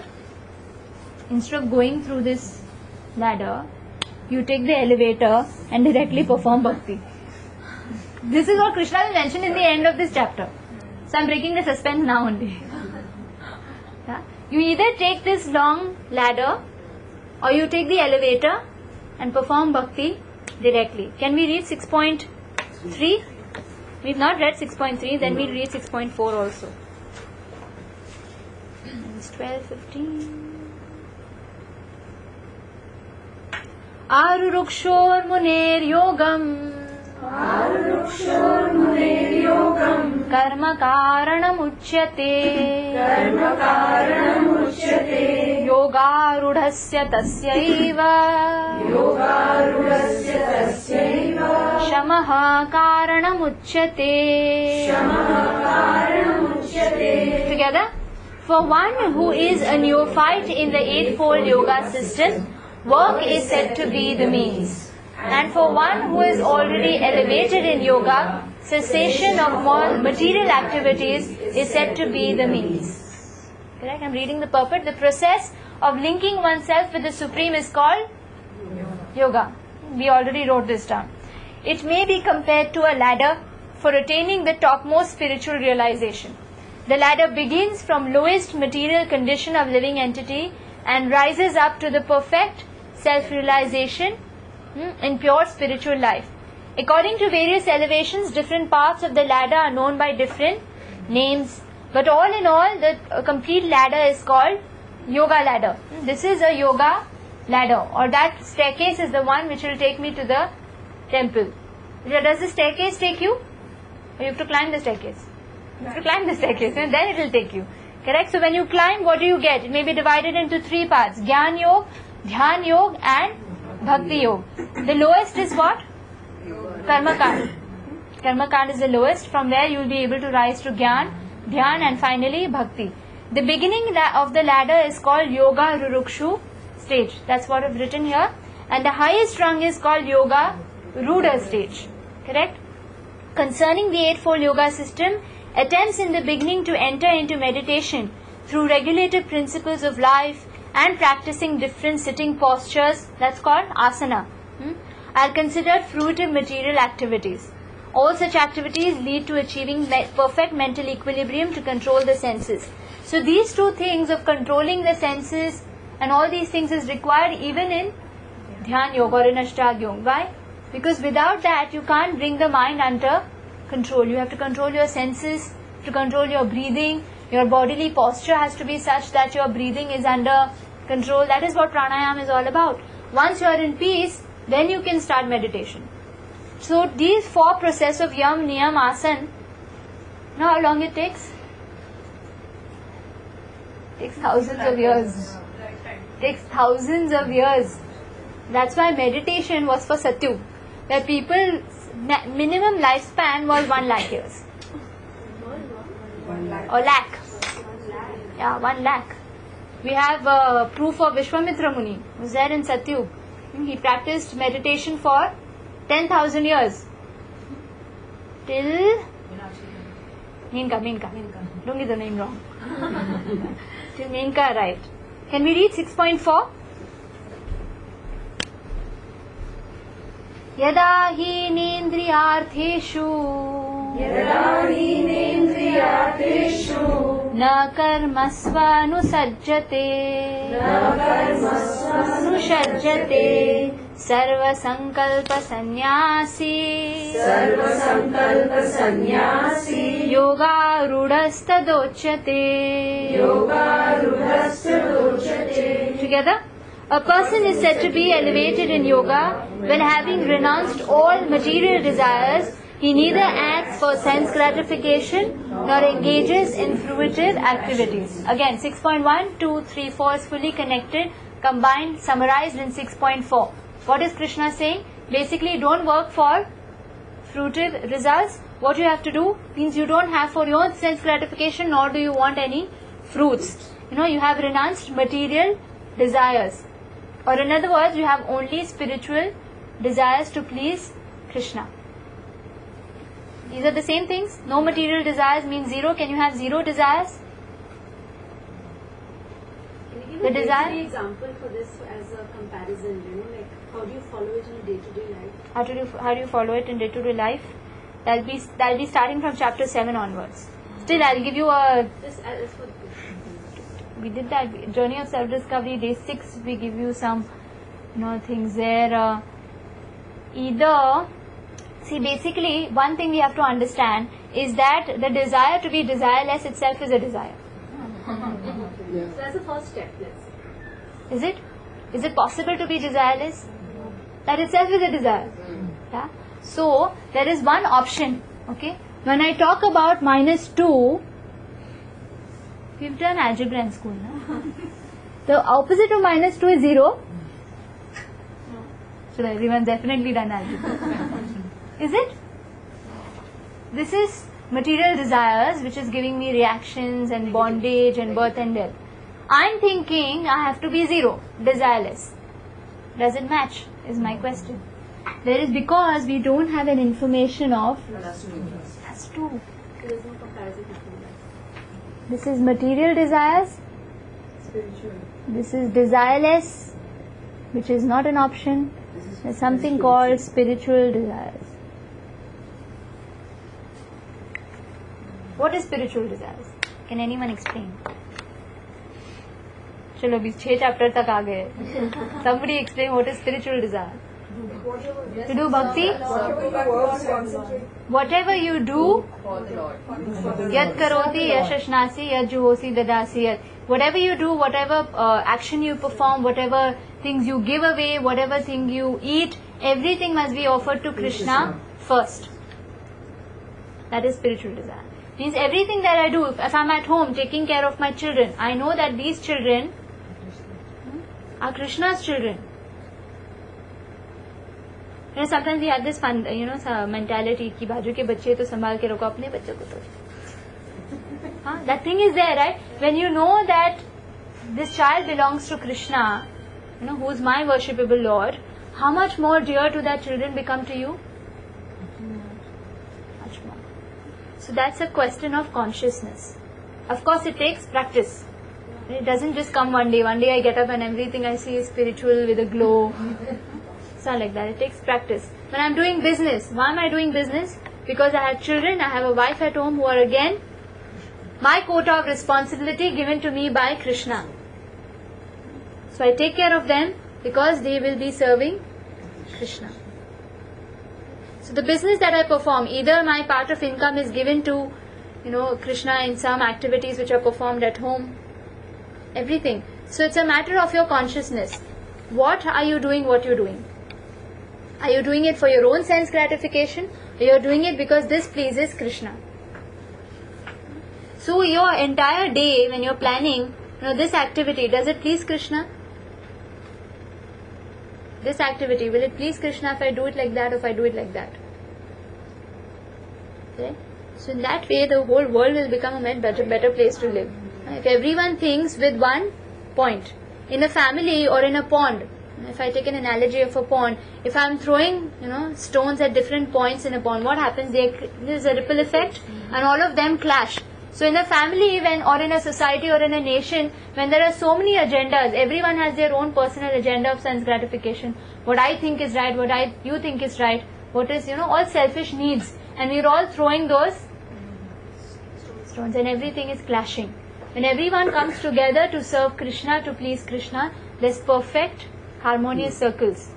instead of going through this ladder, you take the elevator and directly perform bhakti. This is what Krishna will mention in the end of this chapter. So I'm breaking the suspense now only. Yeah? You either take this long ladder or you take the elevator and perform bhakti directly. Can we read 6.3? We've not read 6.3, then we'll read 6.4 also. It's 12:15. Arurukshor muner yogam karma karanam uchyate yogarudhasya tasyaiva shamaha karanam uchyate. Together. For one who is a neophyte in the eightfold yoga system, work is said to be the means. And for one who is already elevated in yoga, cessation of more material activities is said to be the means. Correct? I'm reading the purport. The process of linking oneself with the Supreme is called yoga. We already wrote this down. It may be compared to a ladder for attaining the topmost spiritual realization. The ladder begins from lowest material condition of living entity and rises up to the perfect self-realization in pure spiritual life. According to various elevations, different parts of the ladder are known by different names. But all in all, the complete ladder is called yoga ladder. This is a yoga ladder, or that staircase is the one which will take me to the temple. Does the staircase take you? Or you have to climb the staircase? You have to climb the staircase and then it will take you. Correct? So when you climb, what do you get? It may be divided into three parts: Gyan Yog, Dhyan Yog and Bhakti Yog. The lowest is what? Karma Kand. Karma Kand is the lowest. From where you will be able to rise to Gyan, Dhyan and finally Bhakti. The beginning of the ladder is called Yoga Rurukshu stage. That's what I've written here. And the highest rung is called Yoga Rudha stage. Correct? Concerning the eightfold yoga system, attempts in the beginning to enter into meditation through regulative principles of life and practicing different sitting postures, that's called asana, are considered fruitive material activities. All such activities lead to achieving perfect mental equilibrium to control the senses. So these two things of controlling the senses and all these things is required even in Dhyan Yoga or in Ashtanga Yoga. Why? Because without that you can't bring the mind under control. You have to control your senses, to control your breathing. Your bodily posture has to be such that your breathing is under control. That is what pranayama is all about. Once you are in peace, then you can start meditation. So these four processes of yam, niyam, asan, you know how long it takes? It takes thousands of years. It takes thousands of years. That's why meditation was for Satyu, where people's minimum lifespan was 1 lakh years. Or lakh. Yeah, 1 lakh. We have proof of Vishwamitra Muni, who was there in Satyug. He practiced meditation for 10,000 years. Till Menka. Don't get the name wrong. Till Menka arrived. Can we read 6.4? Yada hinendriyartheshu na karmasvanusajjate sarva sankalpa sannyasi yoga rudhastadochyate. Together? A person is said to be elevated in yoga when, having renounced all material desires, he neither acts for sense gratification nor engages in fruitive activities. Again, 6.1, 2, 3, 4 is fully connected, combined, summarized in 6.4. What is Krishna saying? Basically, don't work for fruitive results. What you have to do means you don't have for your own sense gratification, nor do you want any fruits. You have renounced material desires. Or in other words, you have only spiritual desires to please Krishna. These are the same things. No material desires means zero. Can you have zero desires? Can you The give a desire? day-to-day example for this as a comparison? Like how do you follow it in a day-to-day life? How do you follow it in day-to-day life? That'll be starting from chapter 7 onwards. Still, I'll give you a. Just as for we did that journey of self-discovery. Day 6, we give you some, things there. Basically, one thing we have to understand is that the desire to be desireless itself is a desire. So that's the first step, let's say. Is it? Is it possible to be desireless? That itself is a desire. Yeah? So, there is one option. Okay? When I talk about -2, we've done algebra in school. No? The opposite of -2 is 0. So, everyone's definitely done algebra. Is it? This is material desires which is giving me reactions and bondage and birth and death. I'm thinking I have to be 0, desireless. Does it match? Is my question. There is because we don't have an information of That's true. that's true. There is no comparison between that. This is material desires. Spiritual. This is desireless, which is not an option. There's something called spiritual desires. What is spiritual desires? Can anyone explain? चलो अभी 6 chapter तक आ गए. Somebody explain what is spiritual desire. To do bhakti? Whatever you do, For the Lord. yat karoti yashashnasi yat juhosi dadasi yat. Whatever you do, whatever action you perform, whatever things you give away, whatever thing you eat, everything must be offered to Krishna first. That is spiritual desire. Means everything that I do, if I'm at home taking care of my children, I know that these children are Krishna's children. Sometimes we have this fun, mentality कि बाजू के बच्चे तो संभाल के रखो, अपने बच्चों को तो. That thing is there, right? When you know that this child belongs to Krishna, who is my worshipable Lord, how much more dear to that children become to you? Much more. So that's a question of consciousness. Of course, it takes practice. It doesn't just come one day. One day I get up and everything I see is spiritual with a glow. It's not like that. It takes practice. When I'm doing business, why am I doing business? Because I have children, I have a wife at home who are again my quota of responsibility given to me by Krishna. So I take care of them because they will be serving Krishna. So the business that I perform, either my part of income is given to, Krishna in some activities which are performed at home, everything. So it's a matter of your consciousness. What are you doing what you're doing? Are you doing it for your own sense gratification? Or you're doing it because this pleases Krishna? So your entire day, when you're planning, this activity, does it please Krishna? This activity, will it please Krishna if I do it like that or if I do it like that? Okay? So in that way, the whole world will become a better place to live. If everyone thinks with one point, in a family or in a pond, if I take an analogy of a pond, if I'm throwing, stones at different points in a pond, what happens? There's a ripple effect and all of them clash. So in a family or in a society or in a nation, when there are so many agendas, everyone has their own personal agenda of sense gratification. What I think is right, what you think is right, what is, all selfish needs. And we're all throwing those stones and everything is clashing. When everyone comes together to serve Krishna, to please Krishna, there's perfect, harmonious circles.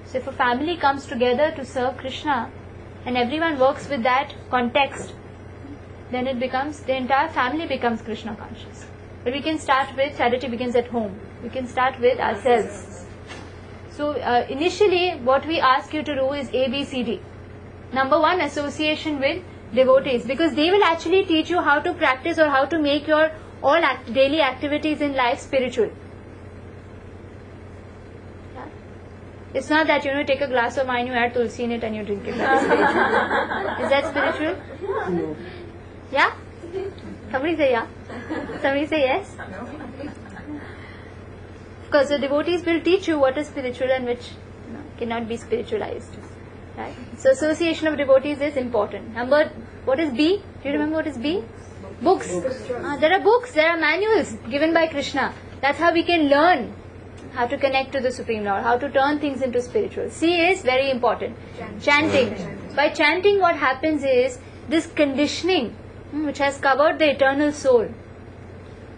So if a family comes together to serve Krishna and everyone works with that context, then the entire family becomes Krishna conscious. But we can start with, charity begins at home. We can start with ourselves. So initially what we ask you to do is A, B, C, D. Number 1, association with devotees, because they will actually teach you how to practice or how to make your all daily activities in life spiritual. Yeah? It's not that take a glass of wine, you add tulsi in it and you drink it. That is spiritual. Is that spiritual? No. Yeah? Somebody say yeah. Somebody say yes. Because the devotees will teach you what is spiritual and which cannot be spiritualized. Right? So association of devotees is important. What is B? Do you remember what is B? Books. There are books, there are manuals given by Krishna. That's how we can learn how to connect to the Supreme Lord, how to turn things into spiritual. C is very important. Chanting. By chanting, what happens is this conditioning which has covered the eternal soul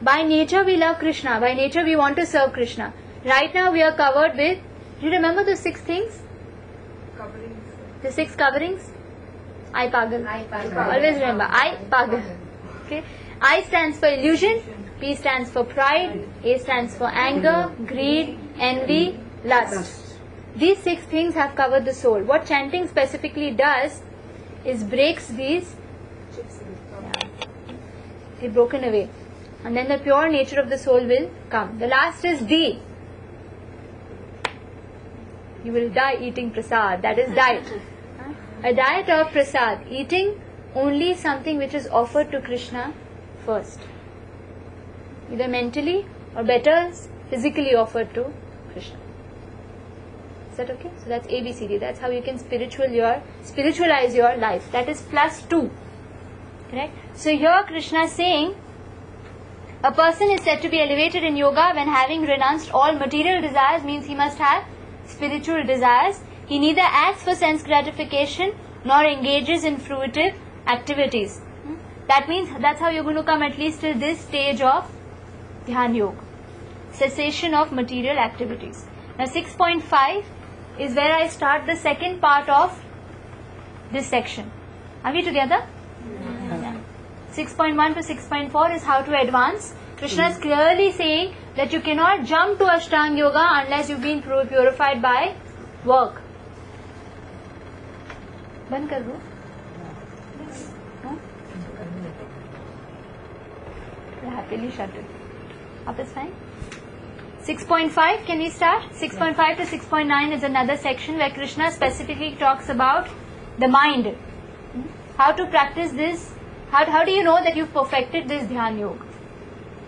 By nature we love Krishna. By nature we want to serve Krishna. Right now we are covered with, do you remember the 6 things? The 6 coverings? I pagal. Always remember, I pagal. Okay. I stands for illusion, P stands for pride, A stands for anger, greed, envy, lust. These 6 things have covered the soul. What chanting specifically does is breaks these, they're broken away. And then the pure nature of the soul will come. The last is D. You will die eating prasad. That is diet. A diet of prasad. Eating only something which is offered to Krishna first. Either mentally or better physically offered to Krishna. Is that okay? So that's ABCD. That's how you can spiritualize your life. That is +2. Correct? So here Krishna is saying, a person is said to be elevated in yoga when having renounced all material desires, means he must have spiritual desires. He neither acts for sense gratification nor engages in fruitive activities. That means that's how you're going to come at least till this stage of Dhyan Yoga. Cessation of material activities. Now 6.5 is where I start the second part of this section. Are we together? Yeah. 6.1 to 6.4 is how to advance. Krishna is clearly saying that you cannot jump to Ashtanga Yoga unless you've been purified by work. Band kar do? Happily shut it. Up is fine. 6.5, can we start? 6.5 to 6.9 is another section where Krishna specifically talks about the mind. How to practice this. How do you know that you've perfected this Dhyan Yoga?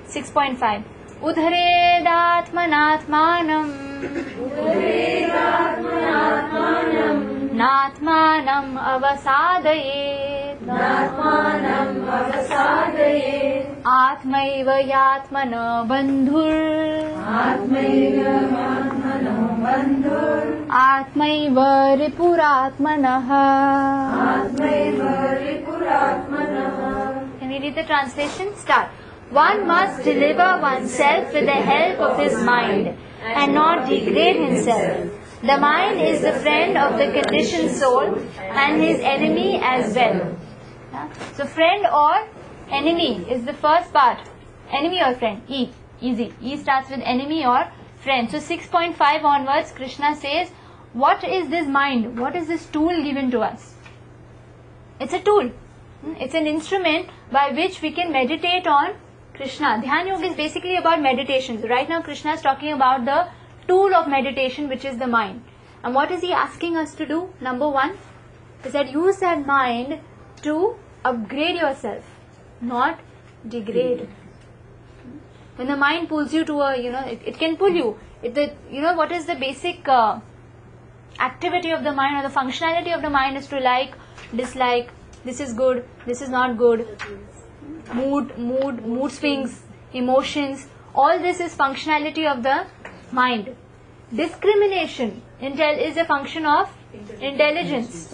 6.5. Udharedatmanatmanam Natmanam avasadayet Atmaiva yatmana bandhur Atmaiva ripuratmanah. Can we read the translation? Start. One must deliver oneself with the help of his mind and not degrade himself. The mind is the friend of the conditioned soul and his enemy as well. So friend or enemy is the first part. Enemy or friend? E. Easy. E starts with enemy or friend. So 6.5 onwards, Krishna says, what is this mind? What is this tool given to us? It's a tool. It's an instrument by which we can meditate on Krishna. Dhyan Yoga is basically about meditation. So right now Krishna is talking about the tool of meditation, which is the mind. And what is he asking us to do? Number 1 is that use that mind to upgrade yourself, not degrade. When the mind pulls you to a, it can pull you. What is the basic activity of the mind or the functionality of the mind is to like, dislike, this is good, this is not good, mood swings, emotions, all this is functionality of the mind. Discrimination is a function of intelligence.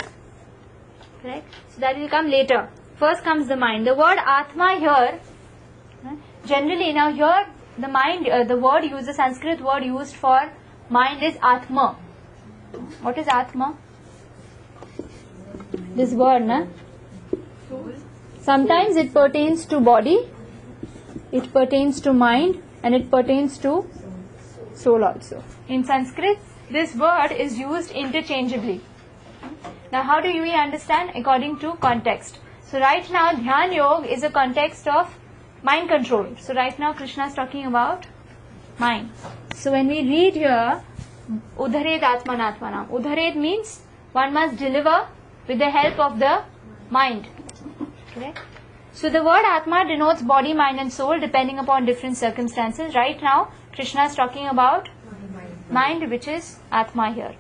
Correct? So that will come later. First comes the mind. The word Atma here, generally now here the mind, the word used, the Sanskrit word used for mind is Atma. What is Atma? This word, na? Sometimes it pertains to body, it pertains to mind, and it pertains to soul also. In Sanskrit, this word is used interchangeably. Now, how do we understand? According to context. So, right now, Dhyan Yoga is a context of mind control. So, right now, Krishna is talking about mind. So, when we read here, Udharet Atmanatmanam. Udharet means one must deliver with the help of the mind. Correct? So the word Atma denotes body, mind and soul depending upon different circumstances. Right now, Krishna is talking about mind, which is Atma here.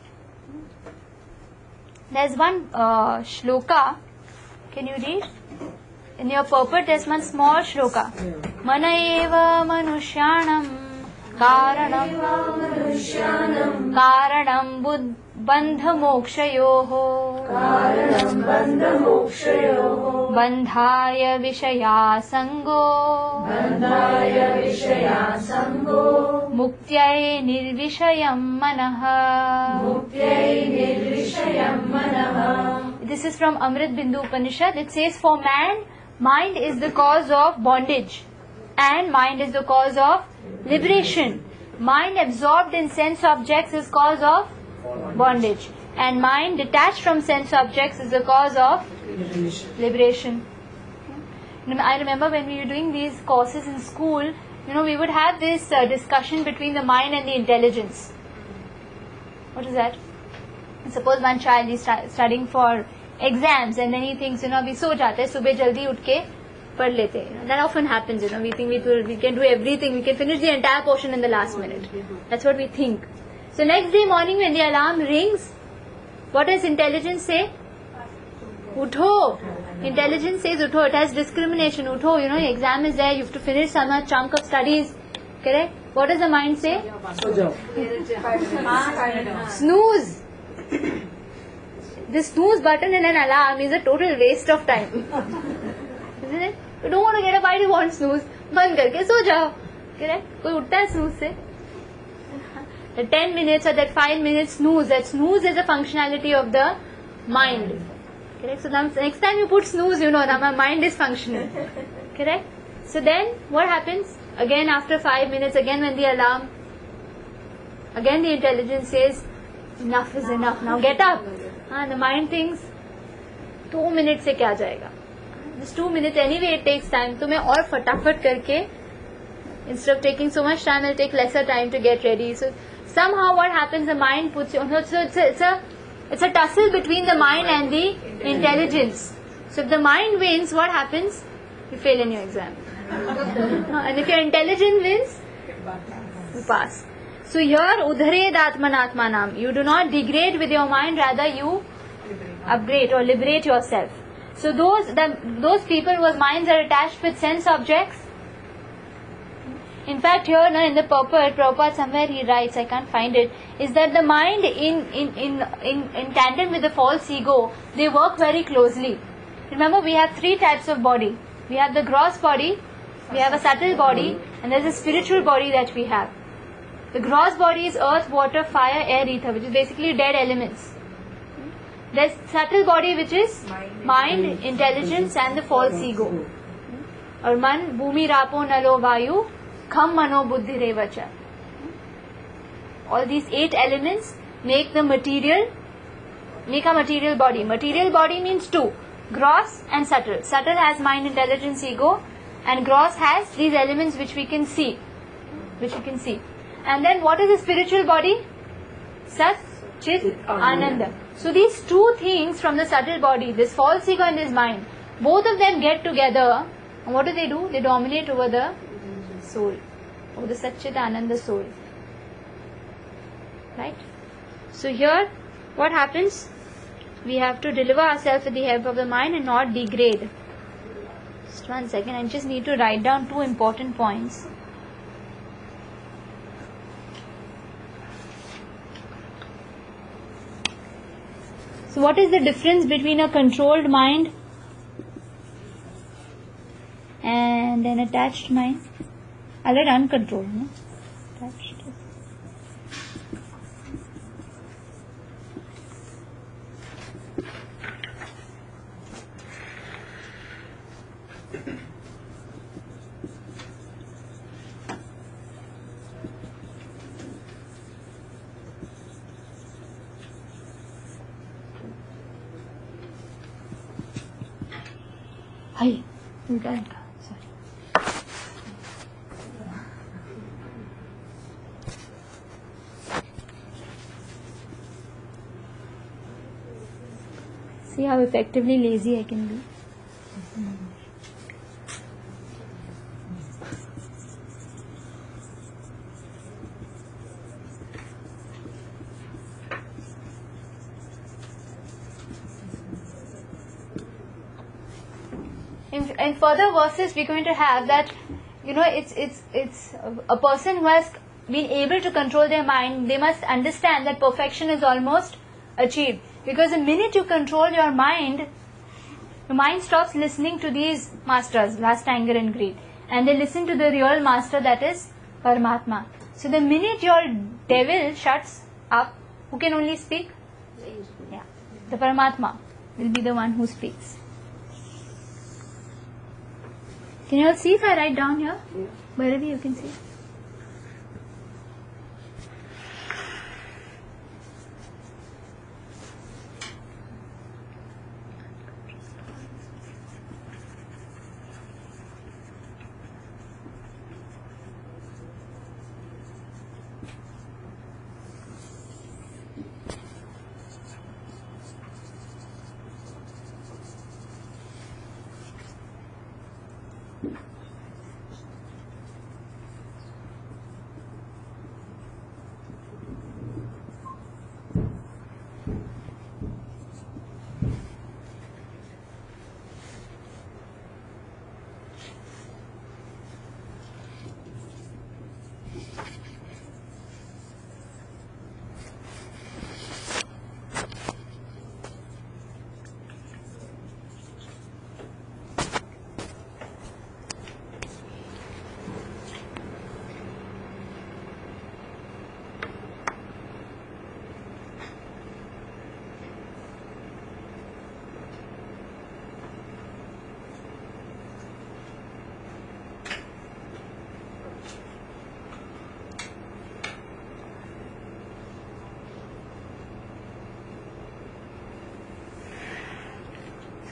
There's one shloka. Can you read? In your purport, there's one small shloka. Mana eva manushyanam karanam bandha mokshayoho Bandhaya Vishaya Sango Muktyaye Nirvishayam Manaha. This is from Amrit Bindu Upanishad. It says, for man, mind is the cause of bondage and mind is the cause of liberation. Mind absorbed in sense objects is cause of bondage, and mind detached from sense objects is the cause of liberation. I remember when we were doing these courses in school, we would have this discussion between the mind and the intelligence. What is that? Suppose one child is studying for exams and then he thinks, we so jate, subah jaldi utke pad lete. That often happens, we think we can do everything, we can finish the entire portion in the last minute. That's what we think. So next day morning when the alarm rings, what does intelligence say? Utho. Intelligence says utho. It has discrimination. Utho, exam is there, you have to finish some chunk of studies. Correct? What does the mind say? Snooze. The snooze button in an alarm is a total waste of time. Isn't it? You don't want to get up, why do you want snooze? Band karke so jao. Correct? Koi utta hai snooze se? The 10 minutes or that 5 minutes snooze, that snooze is a functionality of the mind. Correct? So next time you put snooze, that my mind is functional. Correct? So then what happens? Again after 5 minutes, again when the alarm, again the intelligence says, enough is enough, now get up. The mind thinks, 2 minutes se kya jayega? This 2 minutes anyway it takes time. So मैं और फटाफट करके, instead of taking so much time, I'll take lesser time to get ready. So somehow what happens, the mind puts you on. So it's a tussle between the mind and the intelligence. So if the mind wins, what happens? You fail in your exam. And if your intelligence wins, you pass. So here, udhared atmanatmanam. You do not degrade with your mind, rather you upgrade or liberate yourself. So those people whose minds are attached with sense objects. In fact, here in the Prabhupada somewhere he writes, I can't find it, is that the mind in tandem with the false ego, they work very closely. Remember, we have 3 types of body. We have the gross body, we have a subtle body, and there's a spiritual body that we have. The gross body is earth, water, fire, air, ether, which is basically dead elements. There's subtle body, which is mind, intelligence, and the false ego. Or man, bhumi, rapo, nalo, vayu, kham, mano, buddhi, revacha. All these 8 elements make a material body. Material body means 2, gross and subtle. Subtle has mind, intelligence, ego, and gross has these elements which we can see. And then what is the spiritual body? Sat, Chit, Ananda. So these 2 things from the subtle body, this false ego and this mind, both of them get together, and what do? They dominate over the soul, over the Sat, Chit, Ananda soul. Right? So here, what happens? We have to deliver ourselves with the help of the mind and not degrade. Just one second, I just need to write down 2 important points. So what is the difference between a controlled mind and an attached mind? I'll write uncontrolled, no? Attached. Hi, sorry. See how effectively lazy I can be. In further verses, we're going to have that, it's a person who has been able to control their mind. They must understand that perfection is almost achieved. Because the minute you control your mind, Your mind stops listening to these masters, lust, anger and greed, and they listen to the real master, that is Paramatma. So the minute your devil shuts up, who can only speak? Yeah, the Paramatma will be the one who speaks. Can you all see if I write down here? Yeah. Wherever you can see.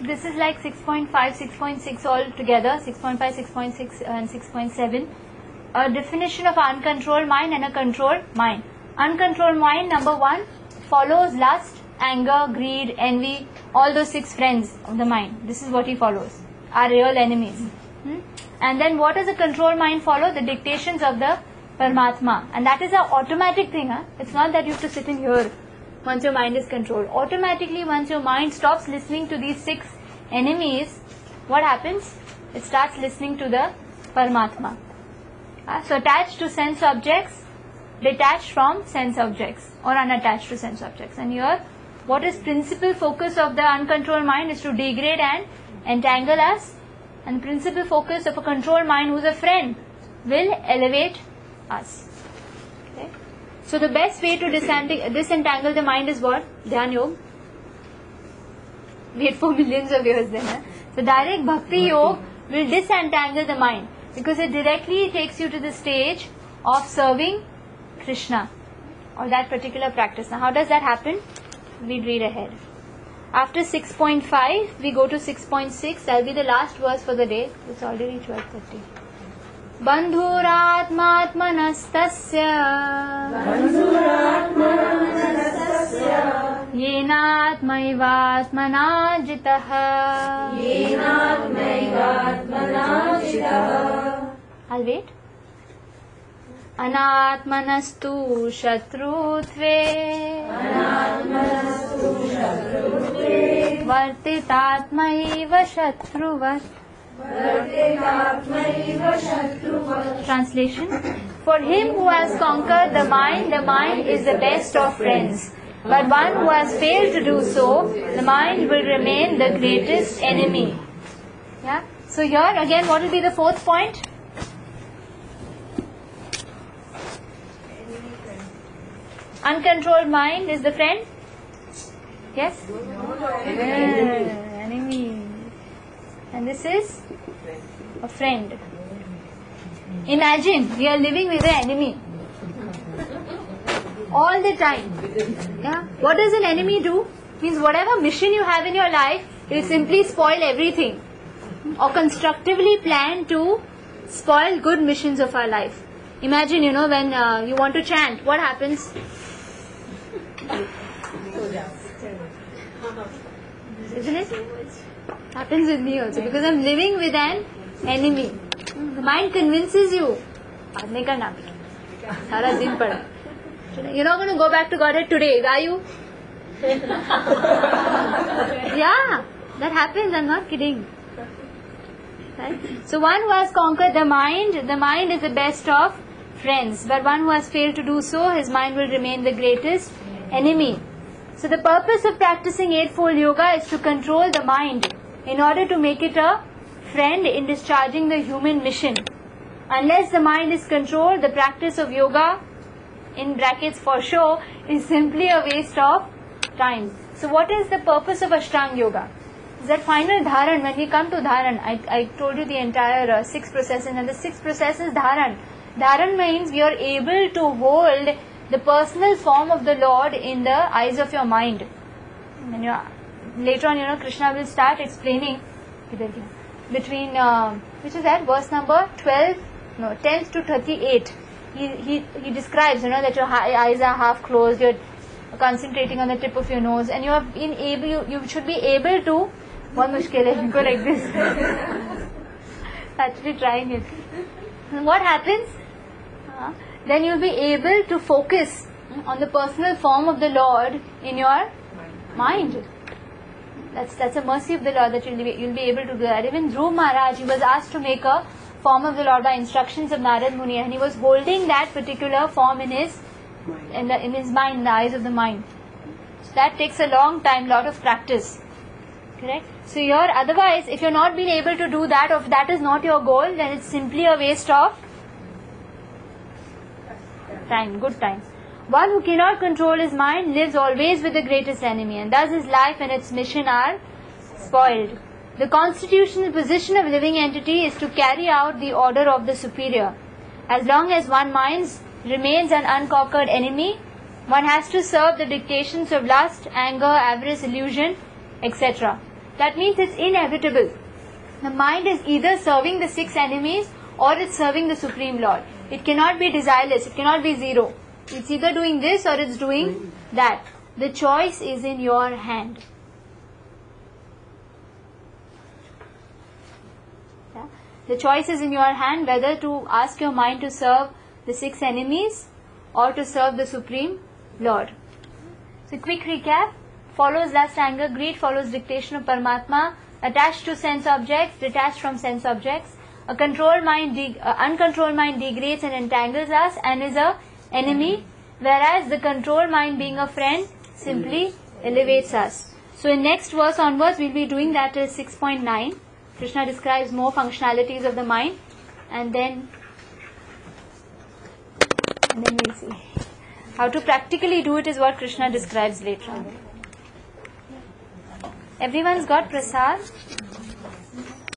This is like 6.5, 6.6 all together, 6.5, 6.6 and 6.7. A definition of uncontrolled mind and a controlled mind. Uncontrolled mind, number 1, follows lust, anger, greed, envy, all those 6 friends of the mind. This is what he follows, our real enemies. And then what does a controlled mind follow? The dictations of the Paramatma. And that is an automatic thing. It's not that you have to sit in here once your mind is controlled. Automatically, once your mind stops listening to these 6 enemies, what happens? It starts listening to the Paramatma. So attached to sense objects, detached from sense objects, or unattached to sense objects. And here, what is principal focus of the uncontrolled mind is to degrade and entangle us. And principal focus of a controlled mind, who is a friend, will elevate us. Okay? So the best way to disentangle the mind is what? Dhyan Yoga. Wait for millions of years then. So direct Bhakti Yoga will disentangle the mind, because it directly takes you to the stage of serving Krishna or that particular practice. Now how does that happen? We'll read ahead. After 6.5 we go to 6.6. That will be the last verse for the day. It's already 12:30. बन्धुरात्मात्मनस्त्स्य येनात्मैवात्मना जितः I'll wait. अनात्मनस्तु शत्रुत्वे वर्तितात्मैव शत्रुवत्. Translation: For him who has conquered the mind is the best of friends. But one who has failed to do so, the mind will remain the greatest enemy. Yeah. So here again, what will be the 4th point? Uncontrolled mind is the friend. Yes. Enemy. And this is a friend. Imagine we are living with an enemy all the time. Yeah. What does an enemy do? Means whatever mission you have in your life, it will simply spoil everything, or constructively plan to spoil good missions of our life. Imagine, when you want to chant, what happens? Isn't it? Happens with me also, because I'm living with an enemy. The mind convinces you. You're not going to go back to Godhead today, are you? Yeah, that happens. I'm not kidding. Right? So one who has conquered the mind is the best of friends. But one who has failed to do so, his mind will remain the greatest enemy. So the purpose of practicing Eightfold Yoga is to control the mind in order to make it a friend in discharging the human mission. Unless the mind is controlled, the practice of yoga, in brackets for show, is simply a waste of time. So what is the purpose of Ashtanga Yoga? Is that final dharan. When we come to dharan, I told you the entire 6 processes, and the 6th process is dharan. Dharan means we are able to hold the personal form of the Lord in the eyes of your mind. When you later on, Krishna will start explaining between which is that verse number 10th to 38. He describes, that your eyes are half closed, you're concentrating on the tip of your nose, and you should be able to. One mushkil hai, go like this. Actually trying it. And what happens? Then you'll be able to focus on the personal form of the Lord in your mind. That's a mercy of the Lord that you'll be able to do that. Even Dhruv Maharaj, he was asked to make a form of the Lord by instructions of Narad Muni, and he was holding that particular form in his mind, in the eyes of the mind. So that takes a long time, lot of practice. Correct? So otherwise, if you're not being able to do that, or if that is not your goal, then it's simply a waste of time, good time. One who cannot control his mind lives always with the greatest enemy, and thus his life and its mission are spoiled. The constitutional position of living entity is to carry out the order of the superior. As long as one mind remains an unconquered enemy, one has to serve the dictations of lust, anger, avarice, illusion, etc. That means it's inevitable. The mind is either serving the 6 enemies or it's serving the Supreme Lord. It cannot be desireless, it cannot be zero. It's either doing this or it's doing that. The choice is in your hand. Yeah? The choice is in your hand whether to ask your mind to serve the 6 enemies or to serve the Supreme Lord. So quick recap. Follows lust, anger, greed, follows dictation of Paramatma, attached to sense objects, detached from sense objects. A controlled mind, uncontrolled mind degrades and entangles us and is a enemy, whereas the controlled mind, being a friend, simply elevates us. So in next verse onwards, we'll be doing that till 6.9. Krishna describes more functionalities of the mind, and then we'll see. How to practically do it is what Krishna describes later on. Everyone's got prasad?